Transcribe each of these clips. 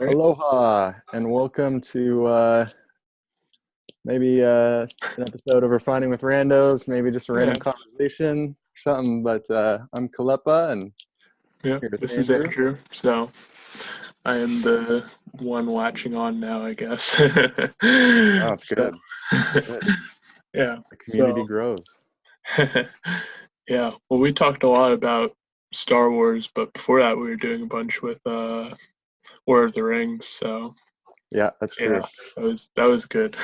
All right. Aloha and welcome to maybe an episode of Refining with Randos, maybe just a Yeah. random conversation or something. But I'm Kalepa and Yeah. here with This is Andrew. Andrew. So I am the one watching on now, I guess. Oh, it's So good. It's good. yeah. The community So grows. yeah. Well, we talked a lot about Star Wars, but before that, we were doing a bunch with Lord of the Rings. So Yeah, that's yeah, true. that was good.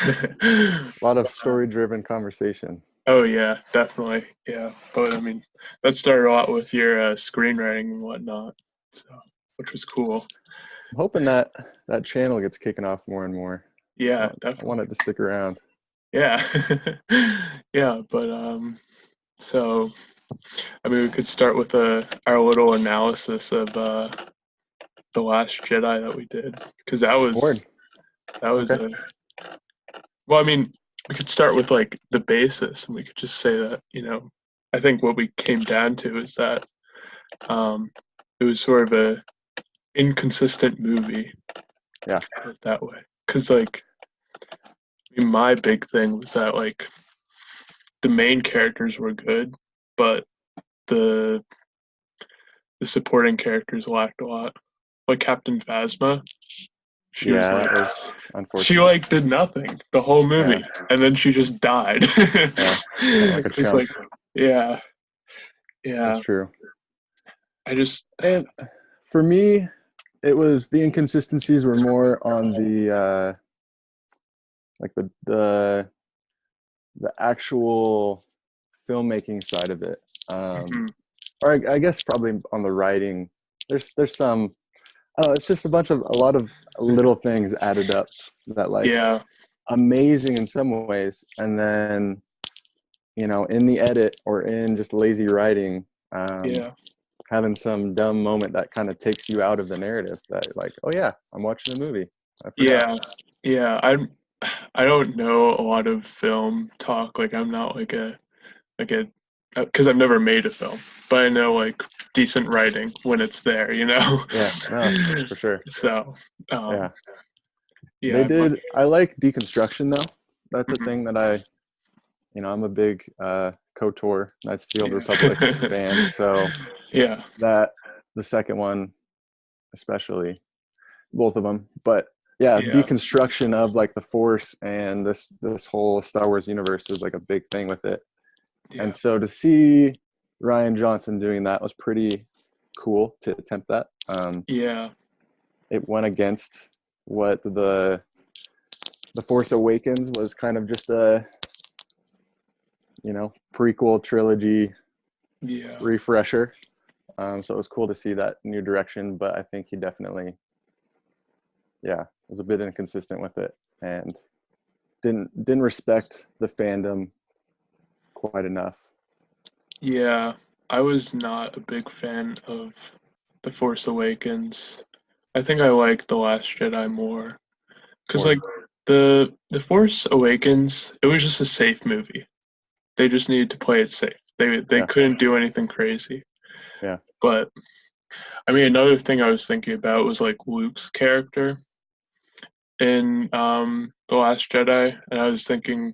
A lot of story-driven conversation. Oh yeah, definitely. Yeah, but I mean, that started a lot with your screenwriting and whatnot, so which was cool. I'm hoping that that channel gets kicking off more and more. Yeah, I want it definitely. to stick around. Yeah, yeah. But so I mean, we could start with our little analysis of the Last Jedi that we did, because Word. that was Okay. a well. I mean, we could start with like the basis, and we could just say that I think what we came down to is that um, it was sort of a inconsistent movie. Yeah. Put it that way, because like I mean, my big thing was that like the main characters were good, but the the supporting characters lacked a lot. Like Captain Phasma, she was Yeah, like that was she unfortunate. like did nothing the whole Yeah. movie, and then she just died. Yeah. Kind of like a It's chump. like yeah, That's yeah. true. I just And for me, it was the inconsistencies were more on the like the actual filmmaking side of it, mhm, or I guess probably on the writing. There's some. Oh, it's just a lot of little things added up that like yeah, amazing in some ways, and then in the edit or in just lazy writing, yeah, having some dumb moment that kind of takes you out of the narrative. That like, oh yeah, I'm watching a movie. I forgot. yeah, yeah. I don't know a lot of film talk. Like I'm not like a because I've never made a film, but I know like decent writing when it's there. Yeah, no, for sure. So, Yeah, um, they yeah, did. I like deconstruction though. That's a mhm, thing that I'm a big KOTOR, Knights of the Old Republic yeah, fan. So yeah, that the second one, especially both of them, but yeah, yeah, deconstruction of like the Force and this whole Star Wars universe is like a big thing with it. And yeah, so to see Ryan Johnson doing that was pretty cool to attempt that. yeah, It went against what the Force Awakens was kind of just a prequel trilogy yeah, refresher. So it was cool to see that new direction, but I think he definitely, yeah, was a bit inconsistent with it and didn't respect the fandom quite enough. yeah. I was not a big fan of The Force Awakens. I think I like The Last Jedi more because Word. like the Force Awakens, it was just a safe movie. They just needed to play it safe. They Yeah, couldn't do anything crazy. yeah, But I mean, another thing I was thinking about was like Luke's character in The Last Jedi, and I was thinking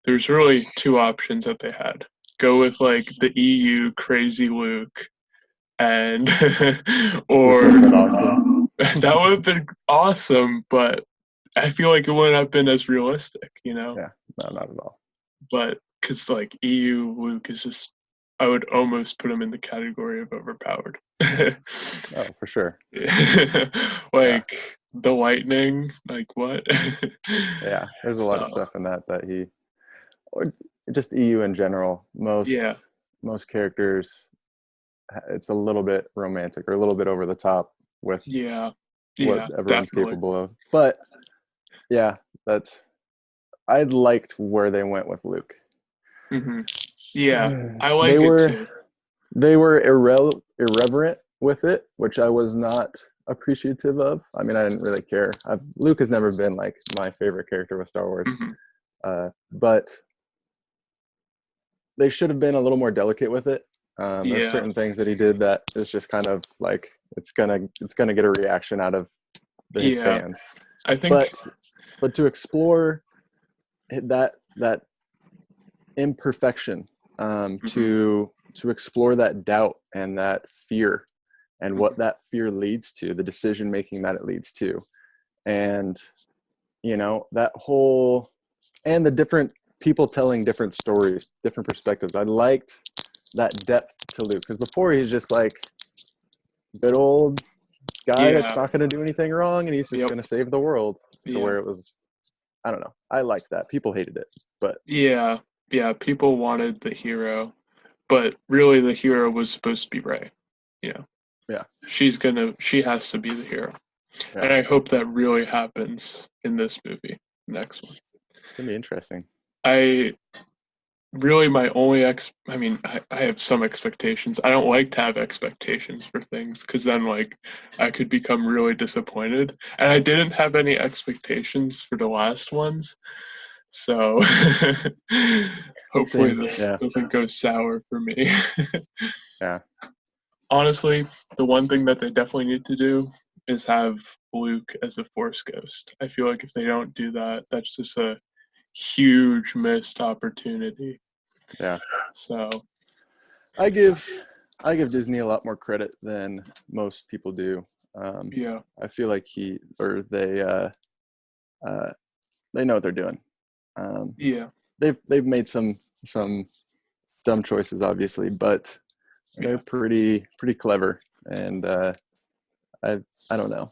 there's really two options that they had. Go with like the EU crazy Luke, and which or would have been awesome. that would have been awesome, but I feel like it wouldn't have been as realistic. Yeah, no, not at all. But because like EU Luke is just, I would almost put him in the category of overpowered. Oh, for sure. Yeah, Like the lightning, like what? yeah. There's a lot of So stuff in that or just EU in general. yeah, Most characters, it's a little bit romantic or a little bit over the top with yeah, what yeah, everyone's definitely. capable of. But yeah, that's I liked where they went with Luke. hmm Yeah, I They like it were too. they were irreverent with it, which I was not appreciative of. I mean, I didn't really care. Luke has never been like my favorite character with Star Wars, hmm but they should have been a little more delicate with it. There's Yeah, certain things that he did that is just kind of like it's gonna get a reaction out of his Yeah, fans. I think. But to explore that imperfection, Mhm, to explore that doubt and that fear and what mhm. that fear leads to, the decision making that it leads to, and that whole, and the different people telling different stories, different perspectives. I liked that depth to Luke, because before he's just like good old guy that's Yeah. not going to do anything wrong and he's just Yep. going to save the world, to Yep. where it was, I don't know, I liked that. People hated it, but Yeah. Yeah. People wanted the hero, but really the hero was supposed to be Rey. You know, yeah, she has to be the hero. yeah, And I hope that really happens in this movie, next one. it's going to be interesting. I really my only I mean, I have some expectations. I don't like to have expectations for things because then like I could become really disappointed. And I didn't have any expectations for the last ones. So hopefully Same, this yeah, doesn't go sour for me. yeah. Honestly, the one thing that they definitely need to do is have Luke as a Force ghost. I feel like if they don't do that, that's just a huge missed opportunity. Yeah, So, I give I give Disney a lot more credit than most people do. Um, yeah, I feel like uh, they know what they're doing. Um, yeah, they've made some dumb choices, obviously, but they're yeah. pretty clever. And I I don't know.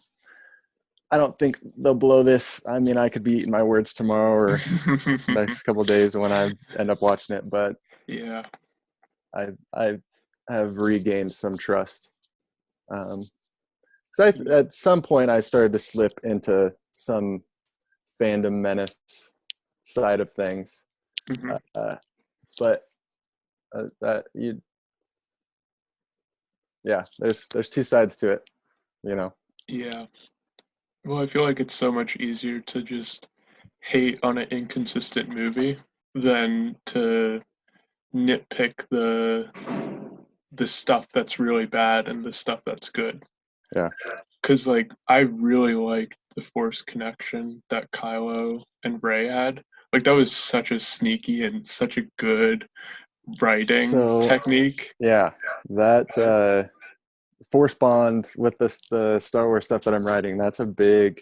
I don't think they'll blow this. I mean, I could be eating my words tomorrow or next couple of days when I end up watching it, but Yeah, I have regained some trust. So yeah. at some point I started to slip into some fandom menace side of things, Hmm. but that you yeah, there's two sides to it, you know. Yeah. Well, I feel like it's so much easier to just hate on an inconsistent movie than to nitpick the stuff that's really bad and the stuff that's good. Yeah. Because like I really liked the Force connection that Kylo and Rey had. Like that was such a sneaky and such a good writing So technique. yeah, that force bond with the Star Wars stuff that I'm writing, that's a big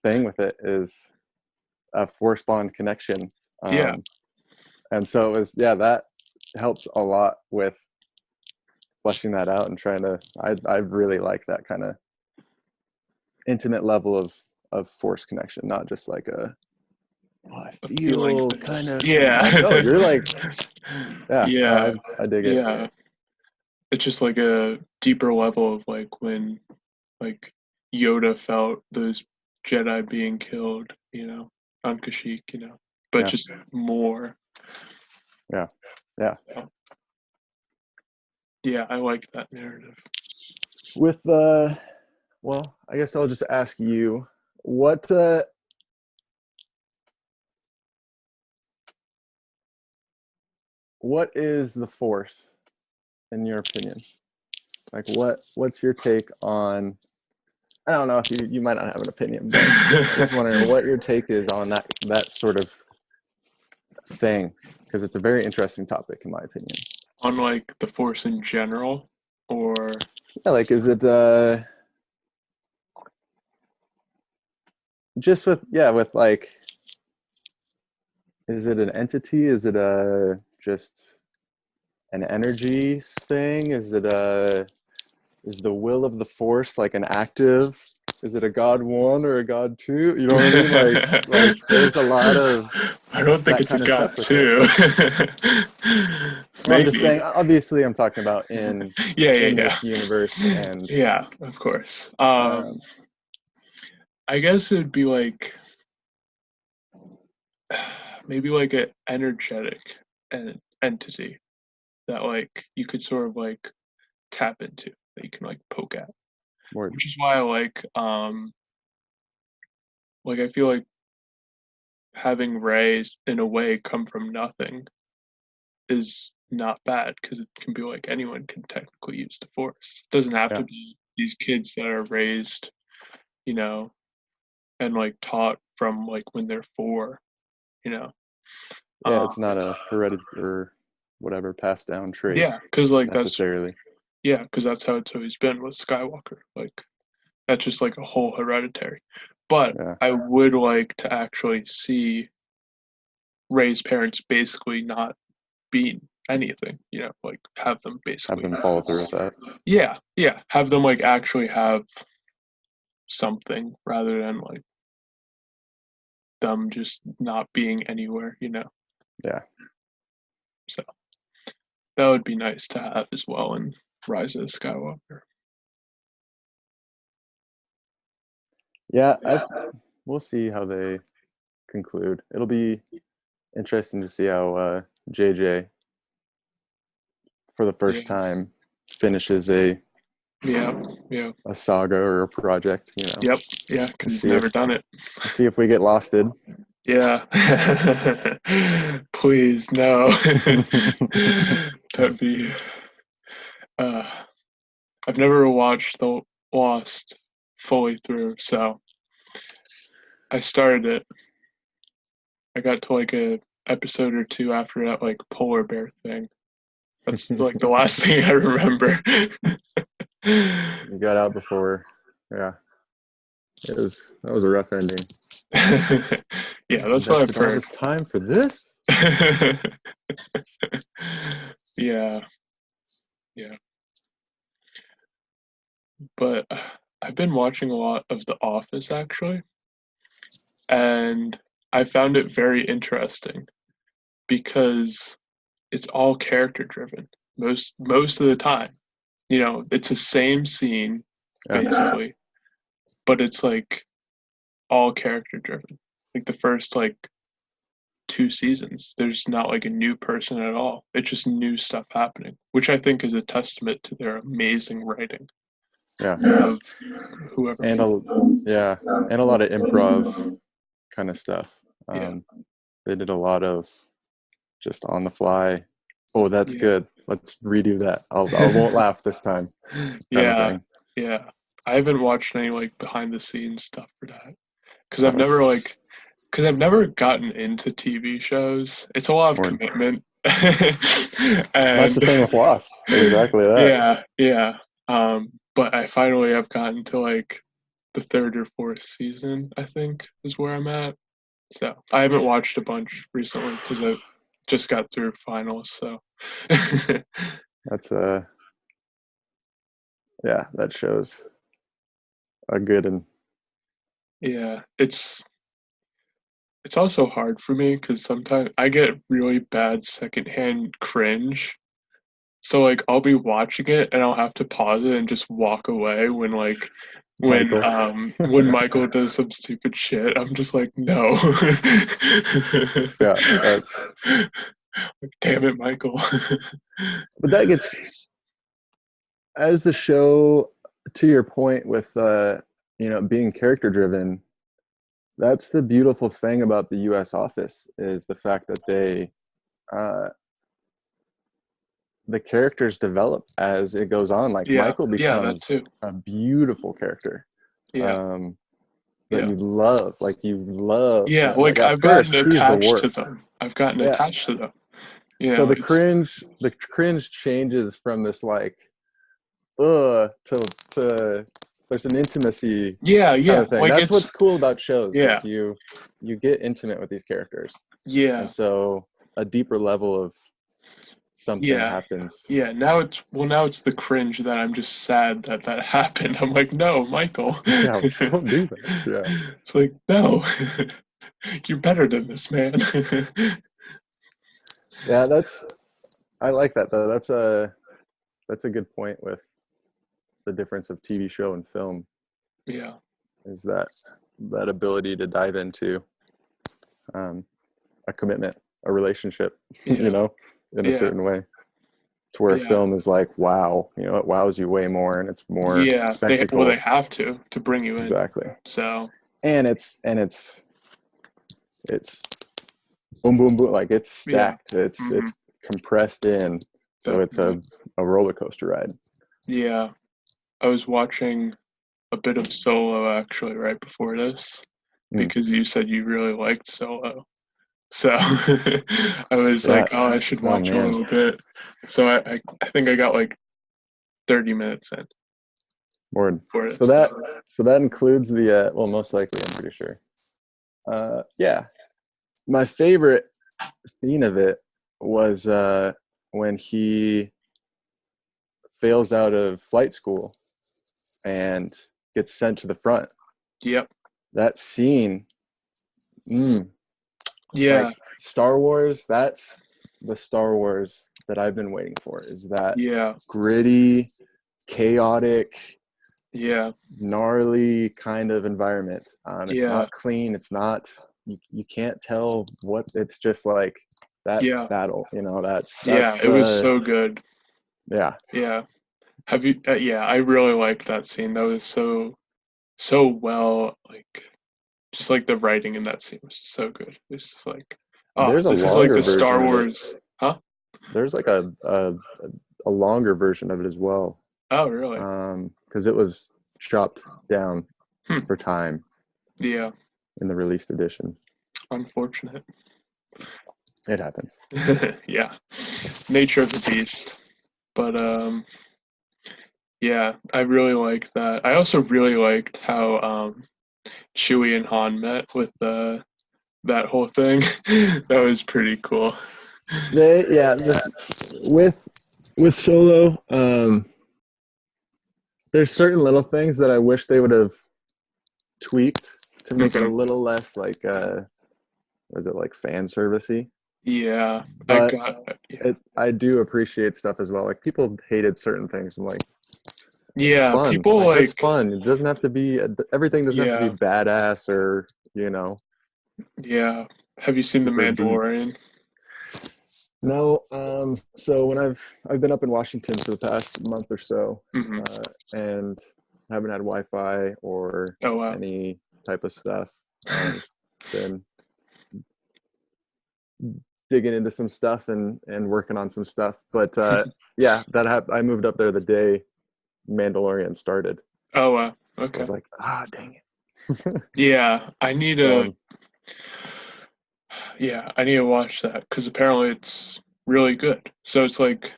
thing with it, is a force bond connection. Yeah, Um, and so it was, yeah, that helped a lot with fleshing that out and trying to. I really like that kind of intimate level of force connection, not just like a, oh, I a feeling feel kind things. of, Yeah. no, you're like, yeah, no, Yeah. I dig it. Yeah. It's just like a deeper level of like when like Yoda felt those Jedi being killed, on Kashyyyk, but Yeah, just more. yeah, yeah. Yeah, I like that narrative. With well, I guess I'll just ask you, what what is the force in your opinion? Like, what's your take on, I don't know if you might not have an opinion, but just wondering what your take is on that sort of thing, because it's a very interesting topic in my opinion. On like the Force in general, or Yeah, like, is it just with, yeah, with like, is it an entity? Is it a just an energy thing? Is the will of the force like an active? Is it a God one or a God two? You know what I mean? Like there's a lot of I don't think that it's a kind of god stuff with it. too. Well, I'm just Maybe. saying, obviously I'm talking about Yeah, in yeah, this universe, yeah. and Yeah, of course. um, I guess it would be like maybe like an energetic entity that like you could sort of like tap into, that you can like poke at. word. Which is why I like I feel like having Rays in a way come from nothing is not bad because it can be like anyone can technically use the force. It doesn't have Yeah, to be these kids that are raised, you know, and like taught from like when they're 4, you know. Yeah, Um, it's not a hereditary or whatever passed down trait yeah, because like necessarily. that's how it's always been with Skywalker. Like that's just like a whole hereditary. But Yeah, I would like to actually see Ray's parents basically not be anything, you know, like have them have basically, them follow through with that. yeah, have them like actually have something rather than like them just not being anywhere, you know. Yeah, So that would be nice to have as well in Rise of the Skywalker. yeah. We'll see how they conclude. It'll be interesting to see how JJ, for the Yeah, first time, finishes yeah, yeah, a saga or a project. You know, yep, yeah, because he's see never if done it. we get losted. Yeah. Please, no. That'd be. Uh, I've never watched The Lost fully through, so I started it. I got to like a episode or two after that like polar bear thing. That's like the last thing I remember. You got out before. Yeah, that was a rough ending. Yeah, Just that's what I've invested all heard. this time for this. Yeah, yeah. But I've been watching a lot of The Office actually, and I found it very interesting because it's all character driven most of the time. You know, it's the same scene Yeah, basically, but it's like all character driven. Like the first like 2 seasons, there's not like a new person at all. It's just new stuff happening, which I think is a testament to their amazing writing yeah, of whoever. and a yeah, and a lot of improv kind of stuff. Yeah, They did a lot of just on the fly. Oh, that's yeah, good. Let's redo that. I won't laugh this time, kind of yeah, thing. yeah. I haven't watched any like behind the scenes stuff for that because Oh, it's I've never gotten into TV shows. It's a lot of more. commitment. That's the And thing with Lost. Exactly that. yeah, yeah. But I finally have gotten to like the third or fourth season, I think, is where I'm at. So I haven't watched a bunch recently because I just got through finals. So That's yeah, that shows a good and yeah, it's also hard for me because sometimes I get really bad secondhand cringe. So like I'll be watching it and I'll have to pause it and just walk away when Michael. when Michael does some stupid shit. I'm just like, no. Yeah, that's. Like, damn it, Michael. But that gets, as the show, to your point with being character driven. That's the beautiful thing about the U.S. office is the fact that uh, the characters develop as it goes on. Like Yeah, Michael yeah, that becomes too. a beautiful character Yeah, um, that yeah. you love. Like you love Yeah, him. Like like at I've gotten first, he's the attached to worst. them. I've gotten Yeah. attached to them. You So know, it's the cringe changes from this like to there's an intimacy yeah, kind yeah. of thing. Like That's it's what's cool about shows yeah, is you get intimate with these characters, and yeah, so a deeper level of something yeah. happens. Yeah, now it's the cringe that I'm just sad that that happened. I'm like, no, Michael. Yeah, don't do that. Yeah, It's like, no, you're better than this, man. yeah. I like that though. That's a good point with the difference of TV show and film Yeah, is that ability to dive into um, a commitment, a relationship, yeah, in a yeah, certain way. To where a yeah, film is like, wow, it wows you way more and it's more yeah. They spectacle. have to bring you in. Exactly. So And it's boom, boom, boom. Like it's yeah, stacked. It's hmm it's compressed in. So it's definitely. a roller coaster ride. Yeah, I was watching. a bit of Solo actually right before this Mm. because you said you really liked Solo. So I was Yeah. like, oh, I should Oh watch a man. little bit. So I think I got like 30 minutes in Word. for So this. that includes the well, most likely, I'm pretty sure. Yeah. My favorite scene of it was when he fails out of flight school and gets sent to the front. Yep. That scene, mm, Yeah. like Star Wars, that's the Star Wars that I've been waiting for, is that Yeah. gritty, chaotic, Yeah. gnarly kind of environment. It's Yeah. not clean. It's not, you can't tell what, it's just like, that's Yeah. battle, Yeah. that's It was the, so good. yeah. Yeah. Have you? Yeah. I really liked that scene. That was so well. Like just like the writing in that scene was so good. It's just like, oh, There's a this is like longer the version Star of it. Wars, huh? There's like a longer version of it as well. Oh, really? Because it was chopped down Hmm. for time Yeah. in the released edition. Unfortunate. It happens. Yeah. Nature of the beast. But yeah, I really liked that. I also really liked how Chewie and Han met with that whole thing. That was pretty cool. This with Solo, there's certain little things that I wish they would have tweaked to make it a Hmm. little less like was it like fan servicey? Yeah, I But got yeah. I do appreciate stuff as well. Like people hated certain things. I'm like, it's Yeah, fun. people Like that's like fun. It doesn't have to be everything doesn't have to be yeah, badass or yeah. Have you seen The super deep. Mandalorian? No, so when I've been up in Washington for the past month or so, Hmm. and haven't had Wi-Fi or Oh wow. any type of stuff. Been digging into some stuff and working on some stuff. But yeah, I moved up there the day Mandalorian started. Oh wow. So I was Okay. like, dang it. Yeah, I need So to. Yeah, I need to watch that because apparently it's really good. So it's like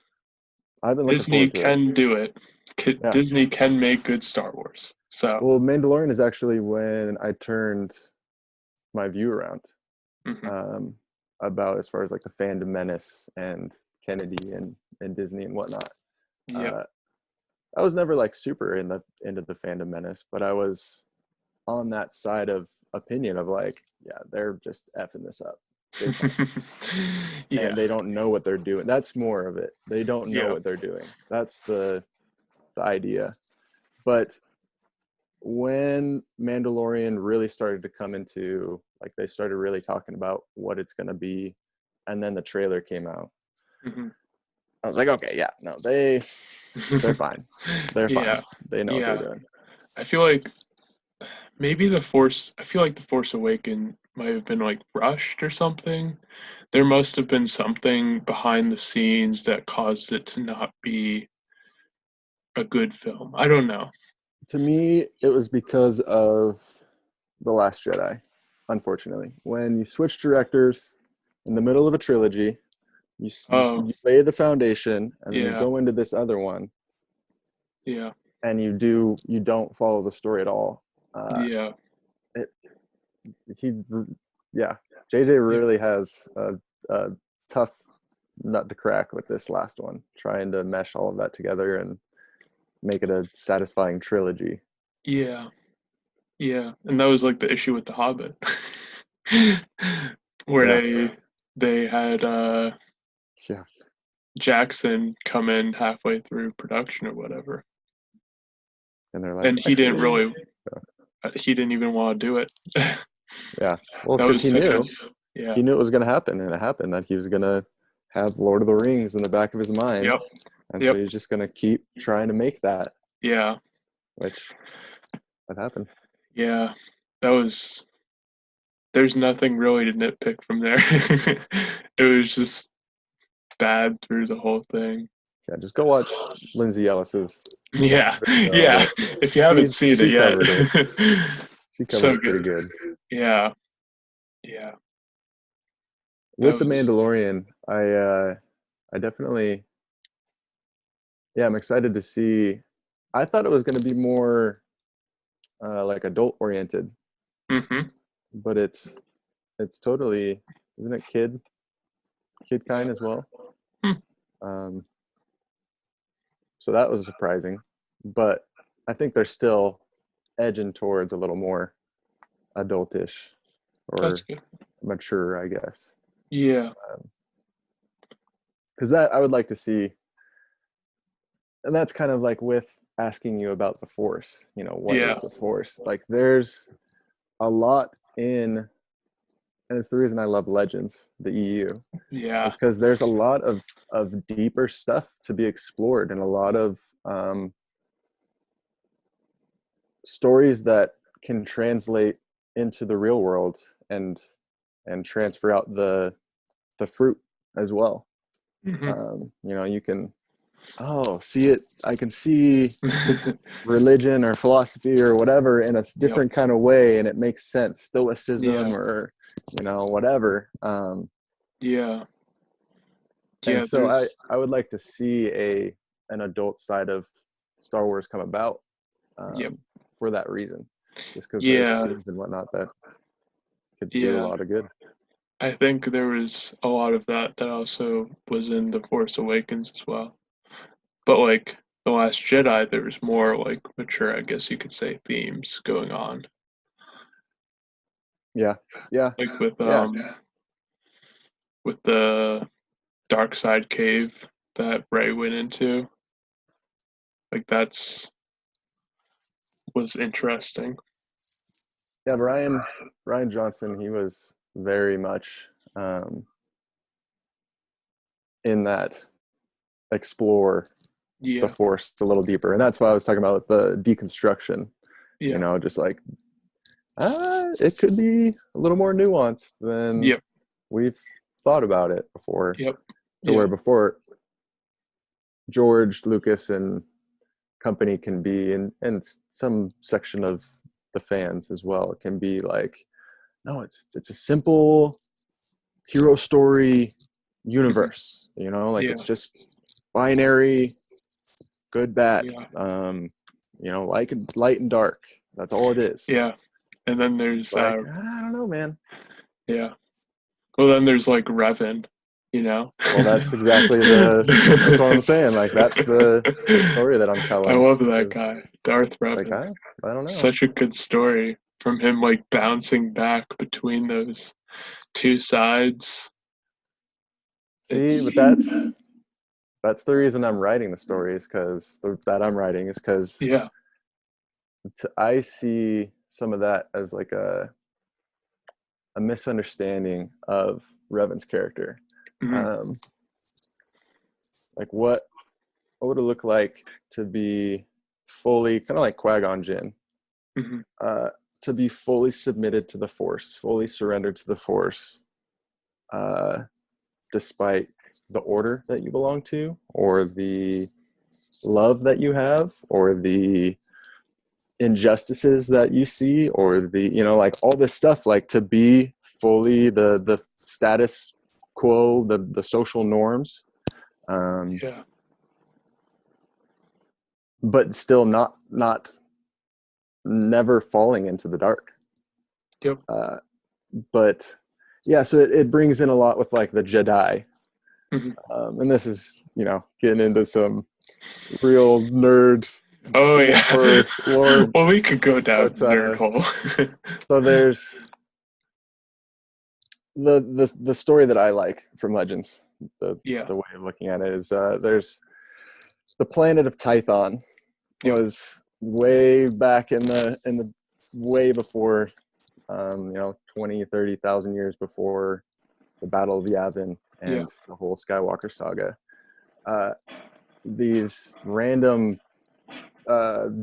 I've been looking Disney forward to it. can do it. Yeah. Disney can make good Star Wars. So, Well, Mandalorian is actually when I turned my view around. mhm. um, about as far as like the fandom menace and Kennedy and Disney and whatnot. Yep. Uh, I was never like super into the fandom menace, but I was on that side of opinion of like, yeah, they're just effing this up big time, Yeah. and they don't know what they're doing. That's more of it. They don't know Yeah. what they're doing. That's the idea. But when Mandalorian really started to come into like they started really talking about what it's going to be, and then the trailer came out, Hmm. I was like, okay, yeah, no, they're fine. They're fine. Yeah. They know what they're Yeah. doing. I feel like maybe I feel like The Force Awakens might have been like rushed or something. There must have been something behind the scenes that caused it to not be a good film. I don't know. To me, it was because of The Last Jedi, unfortunately. When you switch directors in the middle of a trilogy, Oh, you lay the foundation, and then you yeah. go into this other one, Yeah. and you don't follow the story at all. Yeah. It, he, yeah, JJ Yeah. really has a tough nut to crack with this last one, trying to mesh all of that together and make it a satisfying trilogy. Yeah. Yeah. And that was like the issue with The Hobbit. Where Yeah, they had yeah, Jackson come in halfway through production or whatever. and they're like, And he didn't actually, really he didn't even want to do it. yeah, well, That because was such a yeah. he knew it was going to happen, and it happened that he was going to have Lord of the Rings in the back of his mind, Yep. and so Yep. he's just going to keep trying to make that, Yeah. which that happened. Yeah. That was there's nothing really to nitpick from there. It was just bad through the whole thing. Yeah, just go watch Lindsay Ellis's Yeah, video of yeah. it. If you haven't She seen it she yet, covered it. She covered so it pretty good. good. Yeah, yeah. That With the was. Mandalorian, I definitely, yeah, I'm excited to see. I thought it was going to be more like adult oriented, Hmm. but it's totally, isn't it kid Yeah. kind as well? Hmm. Um, so that was surprising, but I think they're still edging towards a little more adultish That's or good. mature, I guess. Yeah, Because that I would like to see, and that's kind of like with asking you about the Force. You know, what yeah, is the Force? Like, there's a lot in, and it's the reason I love Legends, the EU, yeah. is because there's a lot of deeper stuff to be explored and a lot of stories that can translate into the real world and transfer out the fruit as well. Hmm. You know, you can, oh, see it. I can see religion or philosophy or whatever in a Yep. different kind of way, and it makes sense. Yeah. Stoicism or, you know, whatever. Yeah. And Yeah. so There's. I would like to see an adult side of Star Wars come about, Yep. for that reason, just because there's Yeah. themes and whatnot that could do a Yeah. lot of good. I think there was a lot of that that also was in The Force Awakens as well. But like The Last Jedi, there was more like mature, I guess you could say, themes going on. Yeah, yeah, Like yeah, with the dark side cave that Ray went into. Like that's was interesting. yeah. Ryan Johnson, he was very much um, in that explore the Yeah. Force a little deeper, and that's why I was talking about the deconstruction. You Yeah. know, just like it could be a little more nuanced than Yep. we've thought about it before. Yep. So where Yep. before George Lucas and company can be, and some section of the fans as well, it can be like, no, it's a simple hero story Mhm. universe. You know, like it's Yeah. just binary, good, bad. Yeah. You know, like light and dark. That's all it is. Yeah. And then there's Like, I don't know, man. yeah. Well, then there's like Revan, you know. Well, that's exactly that's what I'm saying. Like, that's the story that I'm I telling love that is guy, Darth like, Revan. I don't know. Such a good story from him like bouncing back between those two sides. See, It's but that's the reason I'm writing the story, is because that I'm writing is because yeah. I see some of that as like a misunderstanding of Revan's character. Hmm. Um, like, what would it look like to be fully, kind of like Qui-Gon Jinn, Hmm. uh, to be fully submitted to the Force, fully surrendered to the Force, uh, despite the order that you belong to, or the love that you have, or the injustices that you see, or the, you know, like all this stuff, like to be fully the status quo, the social norms, um, Yeah. but still not never falling into the dark. Yep. uh, but yeah, so it brings in a lot with like the Jedi, Hmm. and this is, you know, getting into some real nerd Oh yeah. lore, Well, we could go down but nerd hole. so there's the story that I like from Legends. The Yeah. the way of looking at it is, there's the planet of Tython Yep. was way back in the way before, you know, 20-30,000 years before the Battle of Yavin Yeah. and the whole Skywalker saga. Uh, these random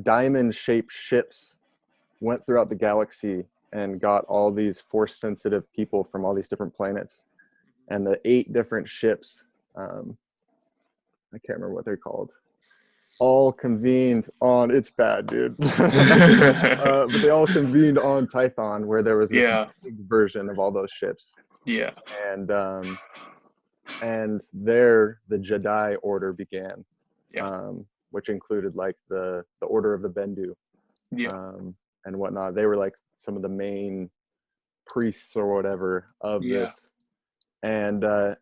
diamond shaped ships went throughout the galaxy and got all these force sensitive people from all these different planets. And the 8 different ships, um, I can't remember what they're called. All convened on, it's bad, dude. But they all convened on Tython, where there was this Yeah, big version of all those ships, yeah, and there the Jedi Order began, yeah, which included like the Order of the Bendu, yeah, and whatnot. They were like some of the main priests or whatever of yeah, this. And the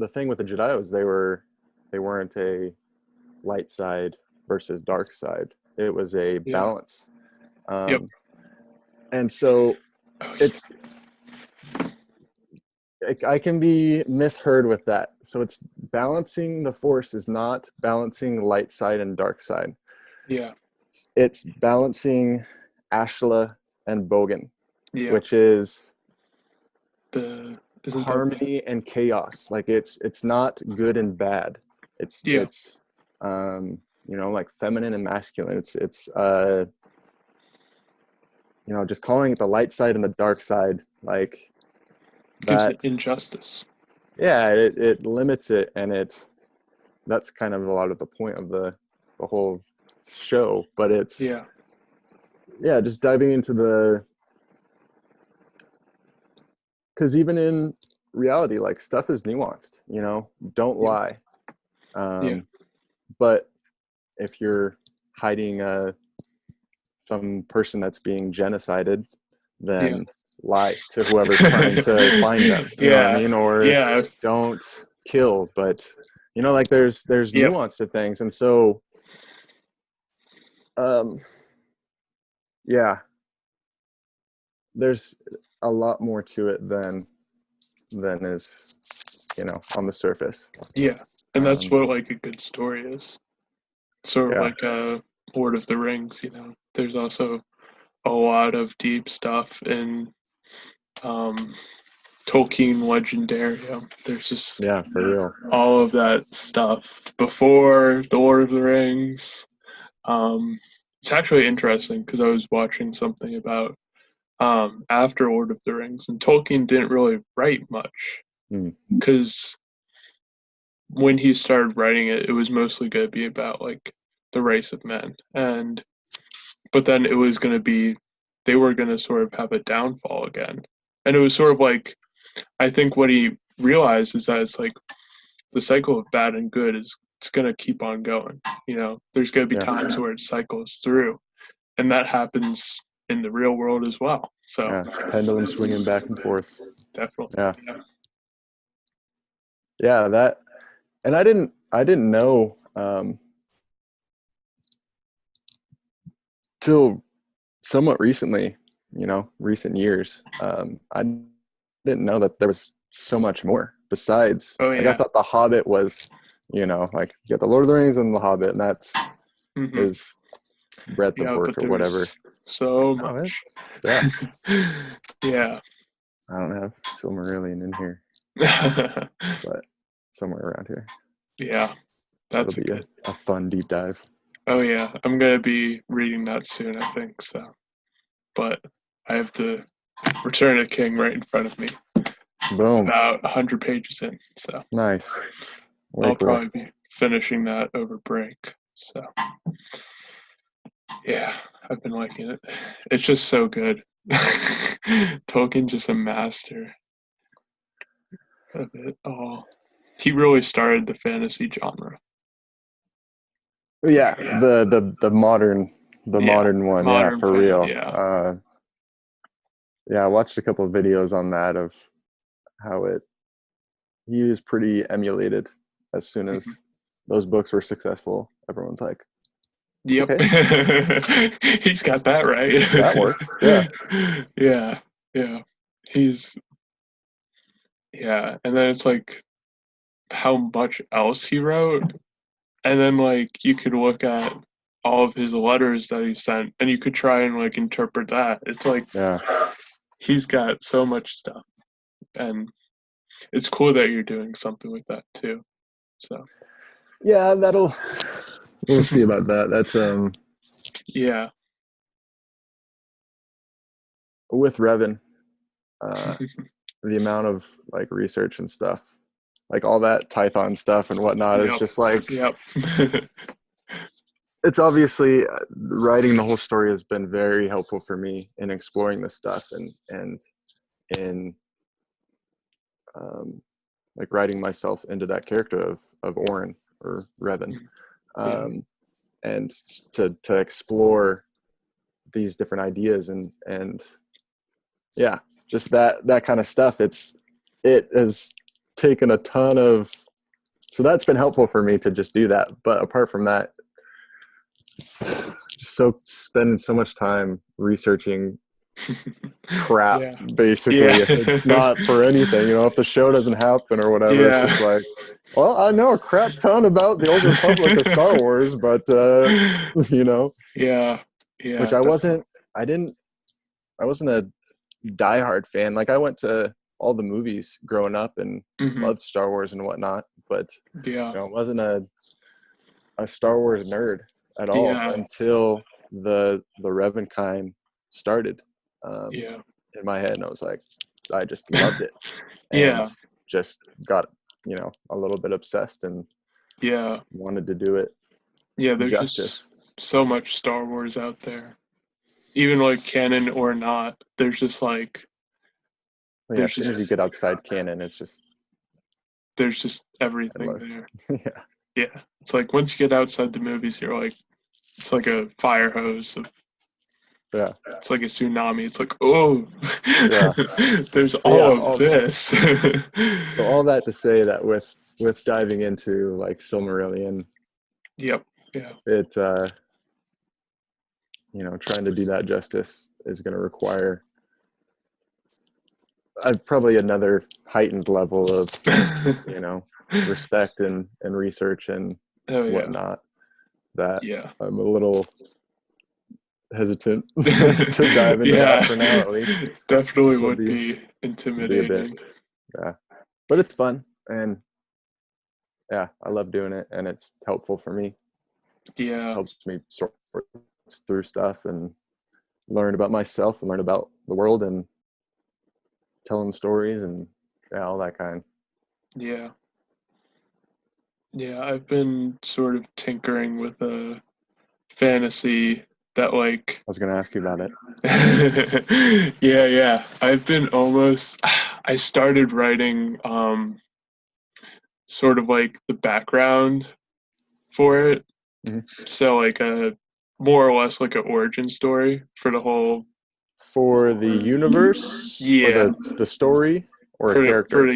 thing with the Jedi was they weren't a light side versus dark side. It was a yeah. balance. Yep. And so Oh, it's I can be misheard with that. So it's balancing the force is not balancing light side and dark side. yeah, It's balancing Ashla and Bogan, yeah. which is The isn't that the harmony and chaos. Like it's not good and bad. It's yeah, it's you know, like feminine and masculine. It's you know, just calling it the light side and the dark side, like gives it that. injustice. Yeah, it limits it, and that's kind of a lot of the point of the whole show. But it's, Yeah, yeah, just diving into because even in reality, like stuff is nuanced, you know, don't yeah, lie. yeah, um but if you're hiding some person that's being genocided, yeah, then lie to whoever's trying to find them, you know what I yeah, mean? Or yeah, don't kill. But you know, like there's yep, nuance to things. And so um yeah, there's a lot more to it than is, you know, on the surface. yeah. And that's um what like a good story is. Sort of yeah, like Lord of the Rings, you know. There's also a lot of deep stuff in um Tolkien Legendarium. There's just yeah, for real. all of that stuff before the Lord of the Rings. Um, it's actually interesting because I was watching something about after Lord of the Rings, and Tolkien didn't really write much Mm, because when he started writing it, it was mostly going to be about like the race of men, and but then it was going to be they were going to sort of have a downfall again, and it was sort of like I think what he realized is that it's like the cycle of bad and good is it's going to keep on going. You know, there's going to be yeah, times where it cycles through, and that happens in the real world as well. So yeah, pendulum swinging back and forth. definitely, Yeah, yeah, yeah, that. And I didn't know till somewhat recently, you know, recent years. I didn't know that there was so much more besides. oh Like I yeah, thought The Hobbit was, you know, like you got the Lord of the Rings and The Hobbit, and that's hmm his breadth of yeah, work but or whatever. there's so Oh, much. yeah. Yeah. I don't have Silmarillion in here, but somewhere around here. Yeah, That'll that's a be good. a fun deep dive. Oh yeah, I'm gonna be reading that soon, I think so. But I have the Return of the King right in front of me, Boom. about 100 pages in. So Nice. Way I'll cool. probably be finishing that over break. So yeah, I've been liking it. It's just so good. Tolkien just a master of it all. He really started the fantasy genre. Yeah, Yeah, the yeah, modern one. Yeah, modern for fan. real. Yeah, Yeah, I watched a couple of videos on that of how he was pretty emulated as soon as mhm. those books were successful. Everyone's like, Yep. okay, He's got that that worked. Yeah, right. Yeah, yeah. He's yeah, and then it's like how much else he wrote, and then like you could look at all of his letters that he sent, and you could try and like interpret that. It's like yeah, he's got so much stuff, and it's cool that you're doing something with that too. So yeah. That'll we'll see about that. That's yeah, with Revan, uh, the amount of like research and stuff. like all that Tython stuff and whatnot is Yep. just like, Yep. it's obviously writing the whole story has been very helpful for me in exploring this stuff and in like writing myself into that character of Orin or Revan, Yeah. and to explore these different ideas and yeah, just that kind of stuff. It has taken a ton of, so that's been helpful for me to just do that. But apart from that, spending so much time researching crap, Yeah. basically, Yeah. if it's not for anything, if the show doesn't happen or whatever, it's Yeah. just like, well, I know a crap ton about the Old Republic of Star Wars, but Yeah. which Yeah. I wasn't a diehard fan. Like I went to all the movies growing up and Hmm. loved Star Wars and whatnot, but Yeah. wasn't a Star Wars nerd at all Yeah. until the Revan started Yeah. in my head, and I was like, I just loved it and Yeah. just got a little bit obsessed and Yeah. wanted to do it Yeah. There's just justice. so much Star Wars out there. Even like canon or not, there's just like Yeah, there's as soon just as you get outside canon, it's just there's just everything endless. there. Yeah. Yeah. It's like once you get outside the movies, you're like it's like a fire hose of Yeah. it's like a tsunami. It's like, oh, Yeah. there's So yeah, all of this. so all that to say that with diving into like Silmarillion, Yep. Yeah. it trying to do that justice is going to require probably another heightened level of respect and research and Oh yeah. whatnot that Yeah. I'm a little hesitant to dive into that Yeah. for now, at least. Definitely It'll would be be a bit, intimidating. yeah, but it's fun and yeah, I love doing it and it's helpful for me. Yeah. Helps me sort through stuff and learn about myself and learn about the world and telling stories and yeah, all that kind. Yeah. Yeah. I've been sort of tinkering with a fantasy that like I was going to ask you about it. yeah, yeah. I've been almost I started writing sort of like the background for it. Mhm. So like a more or less like an origin story for the whole For the universe or yeah, the story or a for character?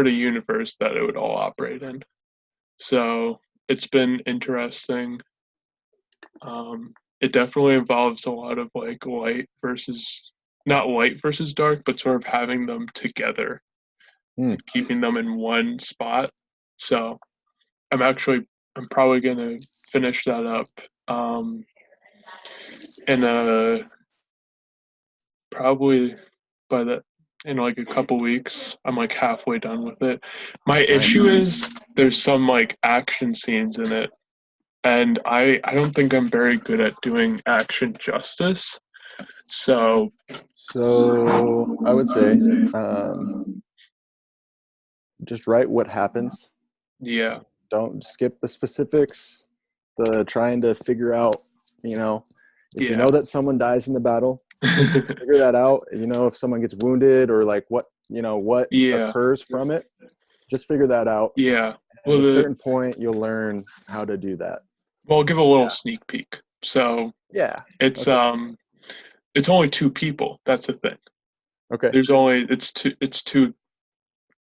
the universe that it would all operate in. So it's been interesting. It definitely involves a lot of like light versus not light versus dark, but sort of having them together Hmm. and keeping them in one spot. So I'm probably gonna finish that up in a probably by the in like a couple weeks. I'm like halfway done with it. My Nice. issue is there's some like action scenes in it, and I don't think I'm very good at doing action justice. So So I would say just write what happens. yeah, Don't skip the specifics. The trying to figure out, if you yeah, know that someone dies in the battle, figure that out. If someone gets wounded or like what yeah, occurs from it, just figure that out. yeah. At Well, a certain point, you'll learn how to do that. I'll give a little Yeah. sneak peek. So Yeah. it's Okay. it's only two people. That's the thing. Okay. It's two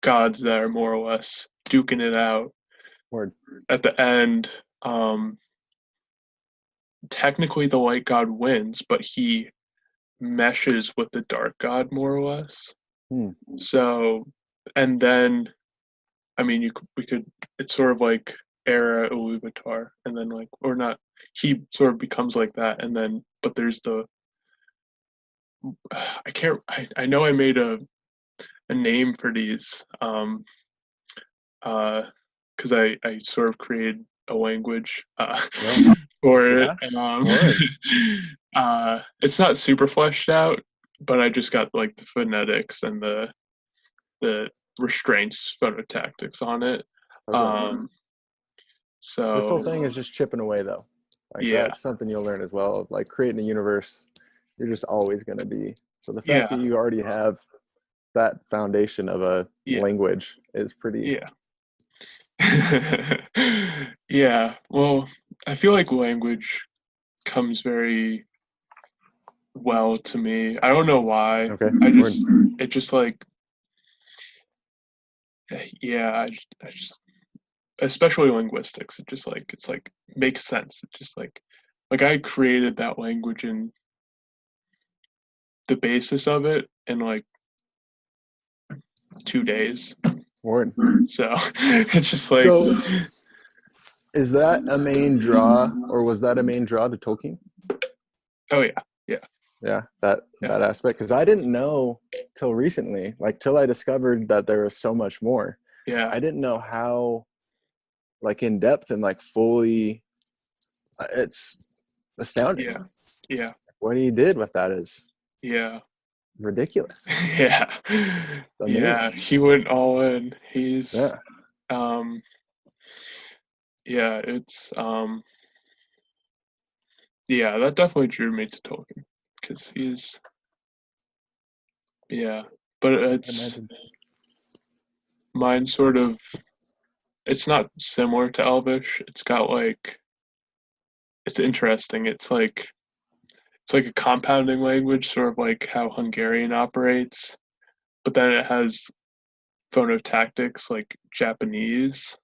gods that are more or less duking it out. Word. At the end, um, technically the light god wins, but he meshes with the dark god more or less. Hmm. So, and then I mean, we could. It's sort of like Era Iluvatar, and then like or not. He sort of becomes like that, and then but there's the I can't. I know I made a name for these because I sort of created a language Yeah. for it. Yeah. Word. It's not super fleshed out, but I just got like the phonetics and the restraints phototactics on it. Okay. Um, This whole so thing is just chipping away, though. Like yeah, that's something you'll learn as well. Like creating a universe, you're just always going to be. So the fact yeah, that you already have that foundation of a yeah, language is pretty. yeah. Yeah. Well, I feel like language comes very well to me. I don't know why. Okay. I Word. just it just like yeah, I just especially linguistics. It just like it's like makes sense. It just like I created that language and the basis of it in like 2 days. Word. So it's just like So is that a main draw, or was that a main draw to Tolkien? oh yeah, yeah, Yeah, that yeah, that aspect, because I didn't know till recently, like till I discovered that there was so much more. yeah, I didn't know how like in depth and like fully. It's astounding. yeah, yeah, What he did with that is yeah. ridiculous. Yeah. Amazing. Yeah, he went all in. He's Yeah. um yeah, yeah, that definitely drew me to Tolkien because he's yeah, but I it's imagine. mine sort of it's not similar to Elvish. It's got like it's interesting. It's like a compounding language, sort of like how Hungarian operates, but then it has phonotactics like Japanese.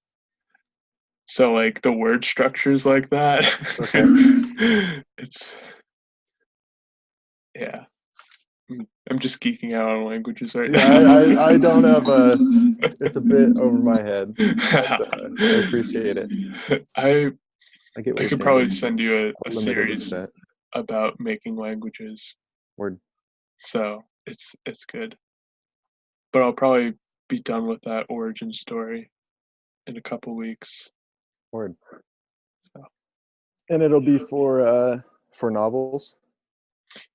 So like the word structures like that. Okay. It's yeah. I'm just geeking out on languages right Yeah, now. I don't have a. It's a bit over my head, but I appreciate it. I I get what I you're could saying. probably send you a Limited series extent. about making languages. Word. So it's good. But I'll probably be done with that origin story in a couple weeks. Word. So And it'll be for novels.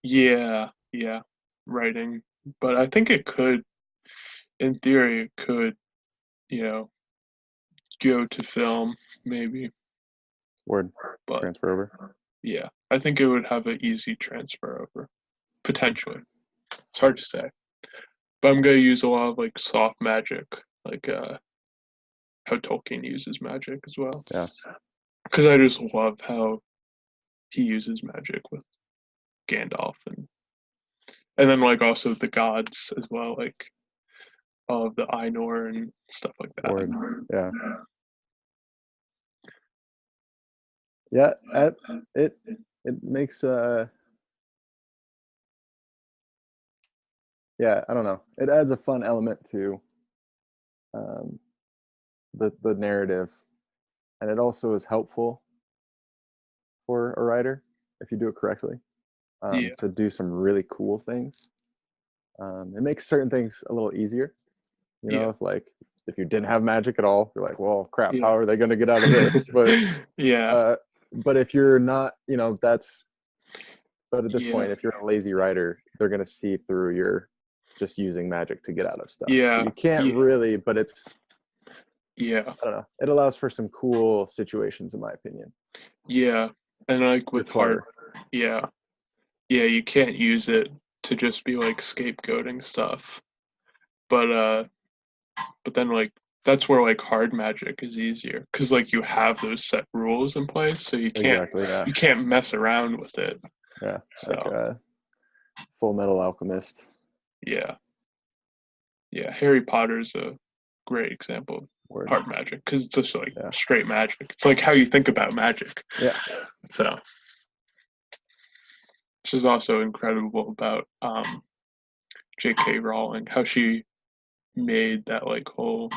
yeah, yeah, writing. But I think it could, in theory, it could, you know, go to film maybe. Word. But Transfer over. yeah, I think it would have an easy transfer over potentially. It's hard to say, but I'm gonna use a lot of like soft magic, like how Tolkien uses magic as well, Yeah. because I just love how he uses magic with Gandalf and then like also the gods as well, like all of the Ainur and stuff like that. Word. Yeah. Yeah. It it makes yeah, I don't know. It adds a fun element to um, the narrative, and it also is helpful for a writer if you do it correctly Yeah, to do some really cool things. It makes certain things a little easier. You know, yeah, if you didn't have magic at all, you're like, well, crap, yeah, how are they going to get out of this? yeah, Uh, but if you're not, that's. But at this yeah, point, if you're a lazy writer, they're going to see through your just using magic to get out of stuff. So yeah, you can't yeah, really, but it's, yeah, I don't know. It allows for some cool situations, in my opinion. yeah, and like You're with hard, clever. yeah, yeah, you can't use it to just be like scapegoating stuff, but but then like that's where like hard magic is easier because like you have those set rules in place, so Exactly. Yeah. you can't mess around with it. Yeah. Like So Full Metal Alchemist. yeah, yeah, Harry Potter's a great example of Word. hard magic because it's just like Yeah. straight magic. It's like how you think about magic. Yeah. So which is also incredible about J.K. Rowling, how she made that like whole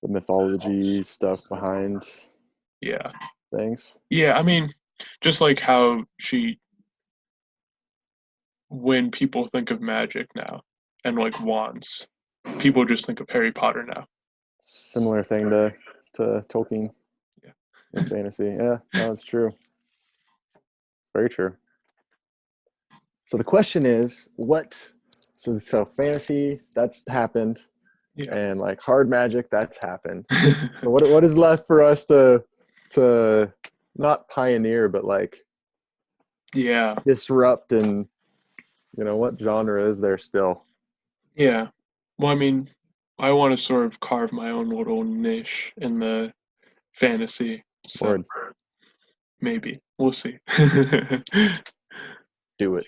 The mythology stuff behind yeah, things. yeah. I mean, just like how she when people think of magic now and like wands, people just think of Harry Potter now. Similar thing to Tolkien with fantasy. Yeah, no, it's true. Very true. So the question is, what? So fantasy that's happened. Yeah. and like hard magic, that's happened. So what is left for us to not pioneer, but like Yeah. disrupt? And what genre is there still? Yeah. Well, I mean, I want to sort of carve my own little niche in the fantasy. So Or maybe. We'll see. do it.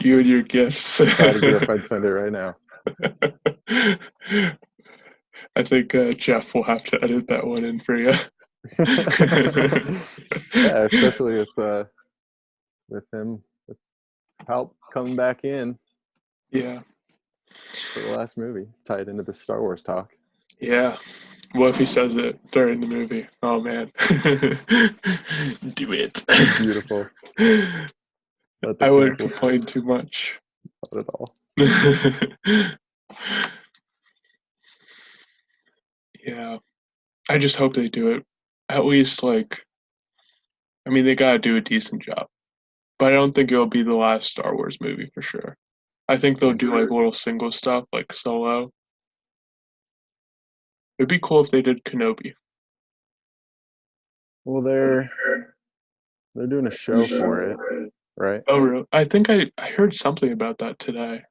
You and your gifts. If I had a grip, I'd send it right now. I think Jeff will have to edit that one in for you. Yeah, especially with him with help coming back in Yeah. for the last movie, tied into the Star Wars talk. Yeah. What if he says it during the movie? Oh man. Do it. Beautiful. I wouldn't complain too much. Not at all. Yeah. I just hope they do it. At least like I mean they gotta do a decent job. But I don't think it'll be the last Star Wars movie for sure. I think they'll do like little single stuff like Solo. It'd be cool if they did Kenobi. Well, they're doing a show for it, right? Oh really? I think I heard something about that today.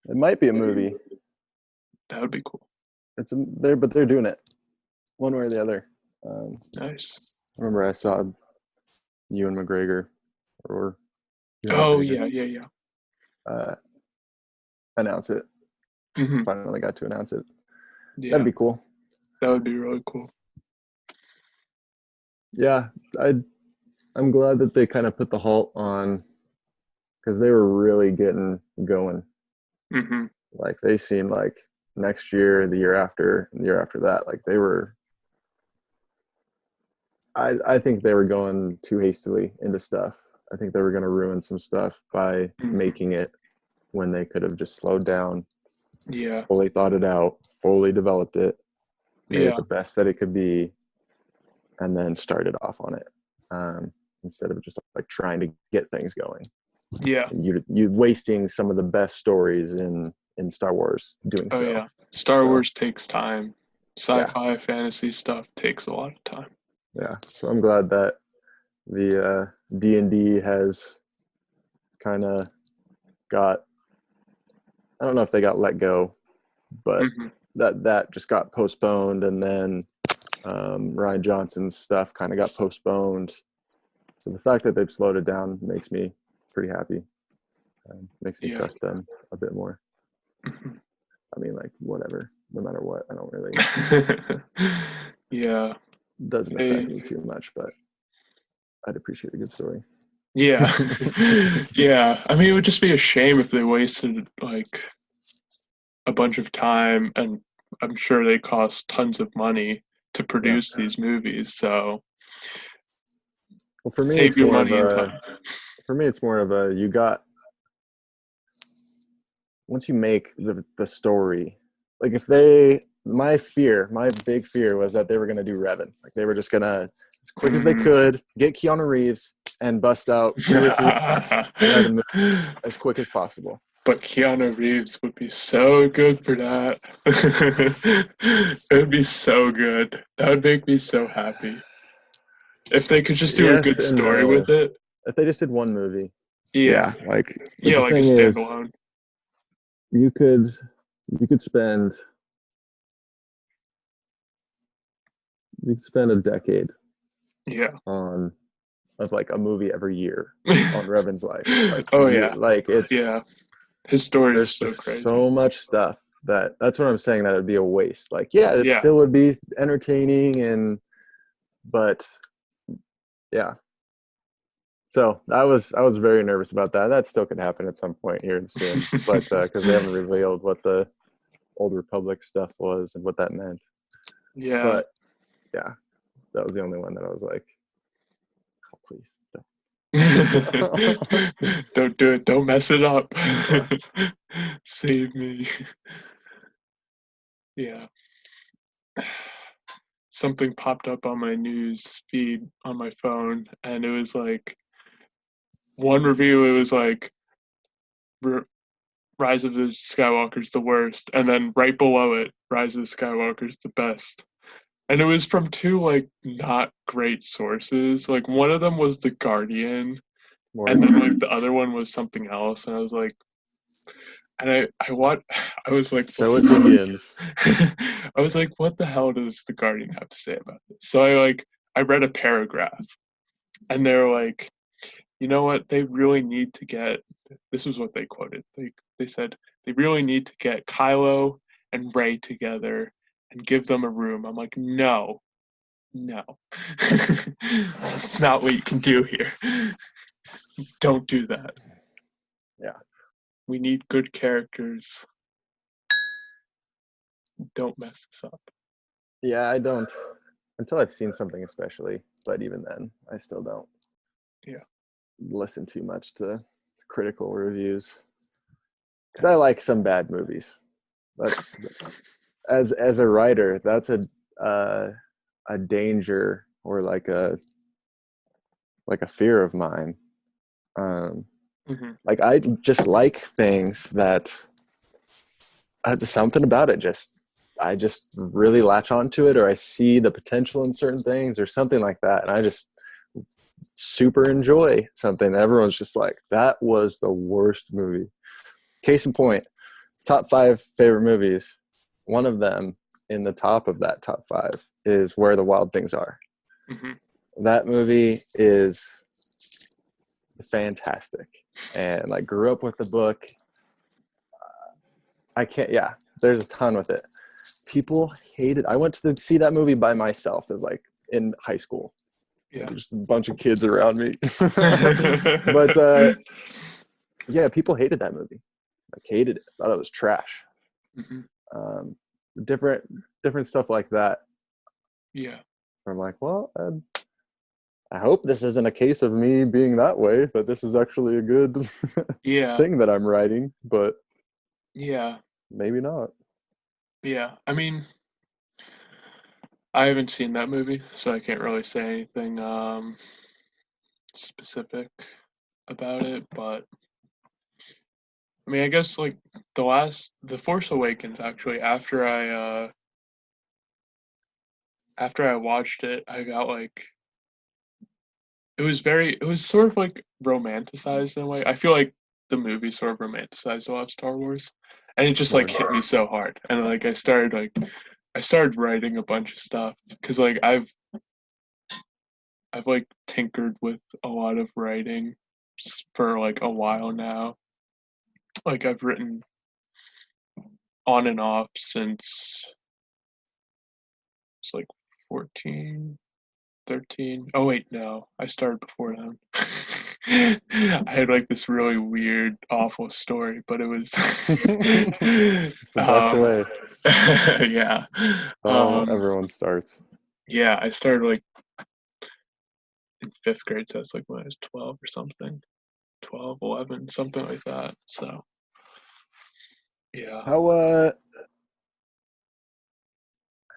It might be a movie. That would be cool. But they're doing it one way or the other. Nice. I remember I saw Ewan McGregor or Oh McGregor, yeah. announce it. Mm-hmm. Finally got to announce it. Yeah. That'd be cool. That would be really cool. Yeah, I'm glad that they kind of put the halt on, because they were really getting going. Mm-hmm. Like they seemed like next year, the year after, the year after that, like they were. I think they were going too hastily into stuff. I think they were going to ruin some stuff by making it when they could have just slowed down, Yeah. fully thought it out, fully developed it, made it the best that it could be, and then started off on it, instead of just like trying to get things going. Yeah. You're wasting some of the best stories in Star Wars doing so. Yeah. Star Wars takes time. Sci-fi, fantasy stuff takes a lot of time. Yeah. So I'm glad that the D&D has kind of got, I don't know if they got let go, but that just got postponed, and then Ryan Johnson's stuff kind of got postponed. So the fact that they've slowed it down makes me pretty happy. Makes me trust them a bit more. I mean, like, whatever, no matter what, I don't really. Yeah. Doesn't affect me too much, but I'd appreciate a good story. Yeah. Yeah. I mean, it would just be a shame if they wasted like a bunch of time, and I'm sure they cost tons of money to produce these movies. So well, for me, save it's your more money of and a. time. For me, it's more of a you got. Once you make the story, like if they, my big fear was that they were going to do Revan. Like they were just going to, as quick as they could, get Keanu Reeves and bust out 2 or 3 Revan movies as quick as possible. But Keanu Reeves would be so good for that. It would be so good. That would make me so happy. If they could just do a Yes good and story no. with it. If they just did one movie. Yeah. Like Yeah, the like a thing is, standalone. you could spend a decade of like a movie every year on Revan's life. Like Yeah. His story is there's so just crazy. so much stuff that's what I'm saying, that it'd be a waste. Like it still would be entertaining, but yeah. So I was very nervous about that. That still could happen at some point here soon, but because they haven't revealed what the Old Republic stuff was and what that meant. Yeah. But yeah, that was the only one that I was like, oh, please don't. Don't do it. Don't mess it up. Save me. Yeah. Something popped up on my news feed on my phone, and it was like one review. It was like Rise of the Skywalker's the worst, and then right below it, Rise of the Skywalker's the best. And it was from two like not great sources. Like one of them was The Guardian, and then like the other one was something else. And I was like, and I was like, So it begins. I was like, what the hell does The Guardian have to say about this? So I read a paragraph, and they're like, you know what? They really need to get. This was what they quoted. They said they really need to get Kylo and Rey together and give them a room. I'm like, no, no, that's not what you can do here. Don't do that. Yeah. We need good characters. Don't mess this up. Yeah, I don't until I've seen something especially, but even then, I still don't Yeah. listen too much to critical reviews because I like some bad movies. That's as a writer, that's a danger or like a fear of mine. Mm-hmm. Like I just like things that something about it just I just really latch onto it, or I see the potential in certain things or something like that, and I just super enjoy something that everyone's just like, that was the worst movie. Case in point, top 5 favorite movies. One of them in the top of that top 5 is Where the Wild Things Are. Mm-hmm. That movie is fantastic, and like grew up with the book. I can't. Yeah, there's a ton with it. People hated. I went to see that movie by myself as like in high school. Yeah. Just a bunch of kids around me. But yeah, people hated that movie. Like hated it. Thought it was trash. Mm-hmm. Um, different stuff like that. Yeah. I'm like, well, I hope this isn't a case of me being that way. That this is actually a good Yeah. thing that I'm writing, but Yeah. maybe not. Yeah. I mean, I haven't seen that movie, so I can't really say anything specific about it. But I mean, I guess like The Force Awakens. Actually, after I watched it, I got like it was sort of like romanticized in a way. I feel like the movie sort of romanticized a lot of Star Wars, and it just like Word. hit me so hard. And like I started writing a bunch of stuff because like I've like tinkered with a lot of writing for like a while now. Like I've written on and off since it's like 14, 13. Oh wait, no, I started before then. I had like this really weird, awful story, but it was It's the best um way. yeah. Oh, everyone starts. Yeah, I started like in fifth grade, so that's like when I was 12 or something. 12, 11, something like that. So yeah. How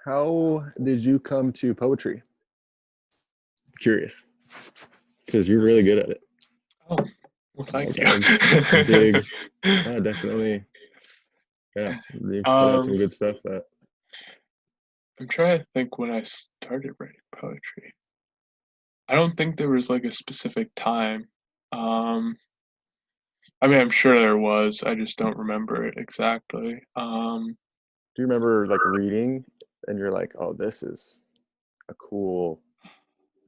how did you come to poetry? Curious, because you're really good at it. Oh, well, thank Like you. I'm big. Definitely. Yeah, you put out um, some good stuff. That I'm trying to think when I started writing poetry. I don't think there was like a specific time. Um, I mean, I'm sure there was. I just don't remember it exactly. do you remember like reading and you're like, oh, this is a cool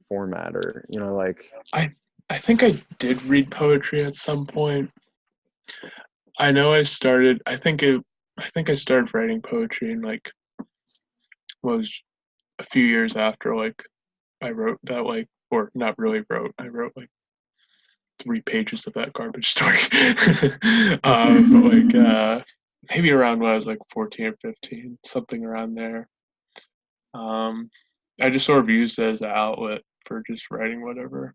format, or like I I think I did read poetry at some point. I know I started. I think I started writing poetry in like was a few years after like I wrote that like or not really wrote. I wrote like 3 pages of that garbage story. But like maybe around when I was like 14 or 15, something around there. Um, I just sort of used it as an outlet for just writing whatever,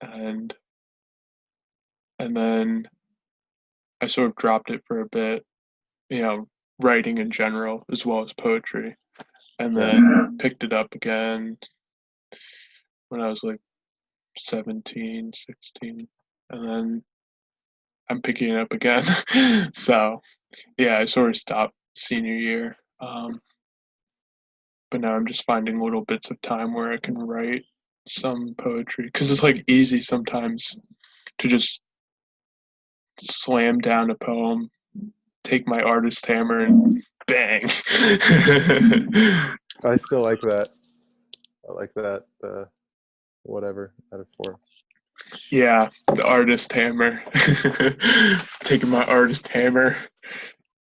and and then I sort of dropped it for a bit, you know, writing in general as well as poetry, and yeah, then picked it up again when I was like 17, 16, and then I'm picking it up again. So yeah, I sort of stopped senior year. But now I'm just finding little bits of time where I can write some poetry because it's like easy sometimes to just slam down a poem, take my artist hammer and bang. I still like that. I like that. Whatever metaphor. Yeah, the artist hammer. Taking my artist hammer,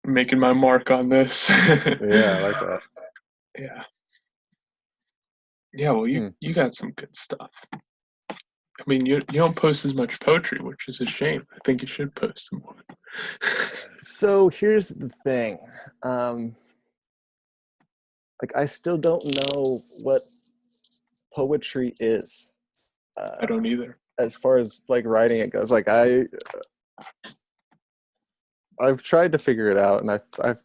making my mark on this. Yeah, I like that. Yeah. Yeah, well, Hmm. you got some good stuff. I mean, you don't post as much poetry, which is a shame. I think you should post some more. So here's the thing. Um, like I still don't know what poetry is. I Uh, don't either. as far as like writing it goes, like I've tried to figure it out, and I've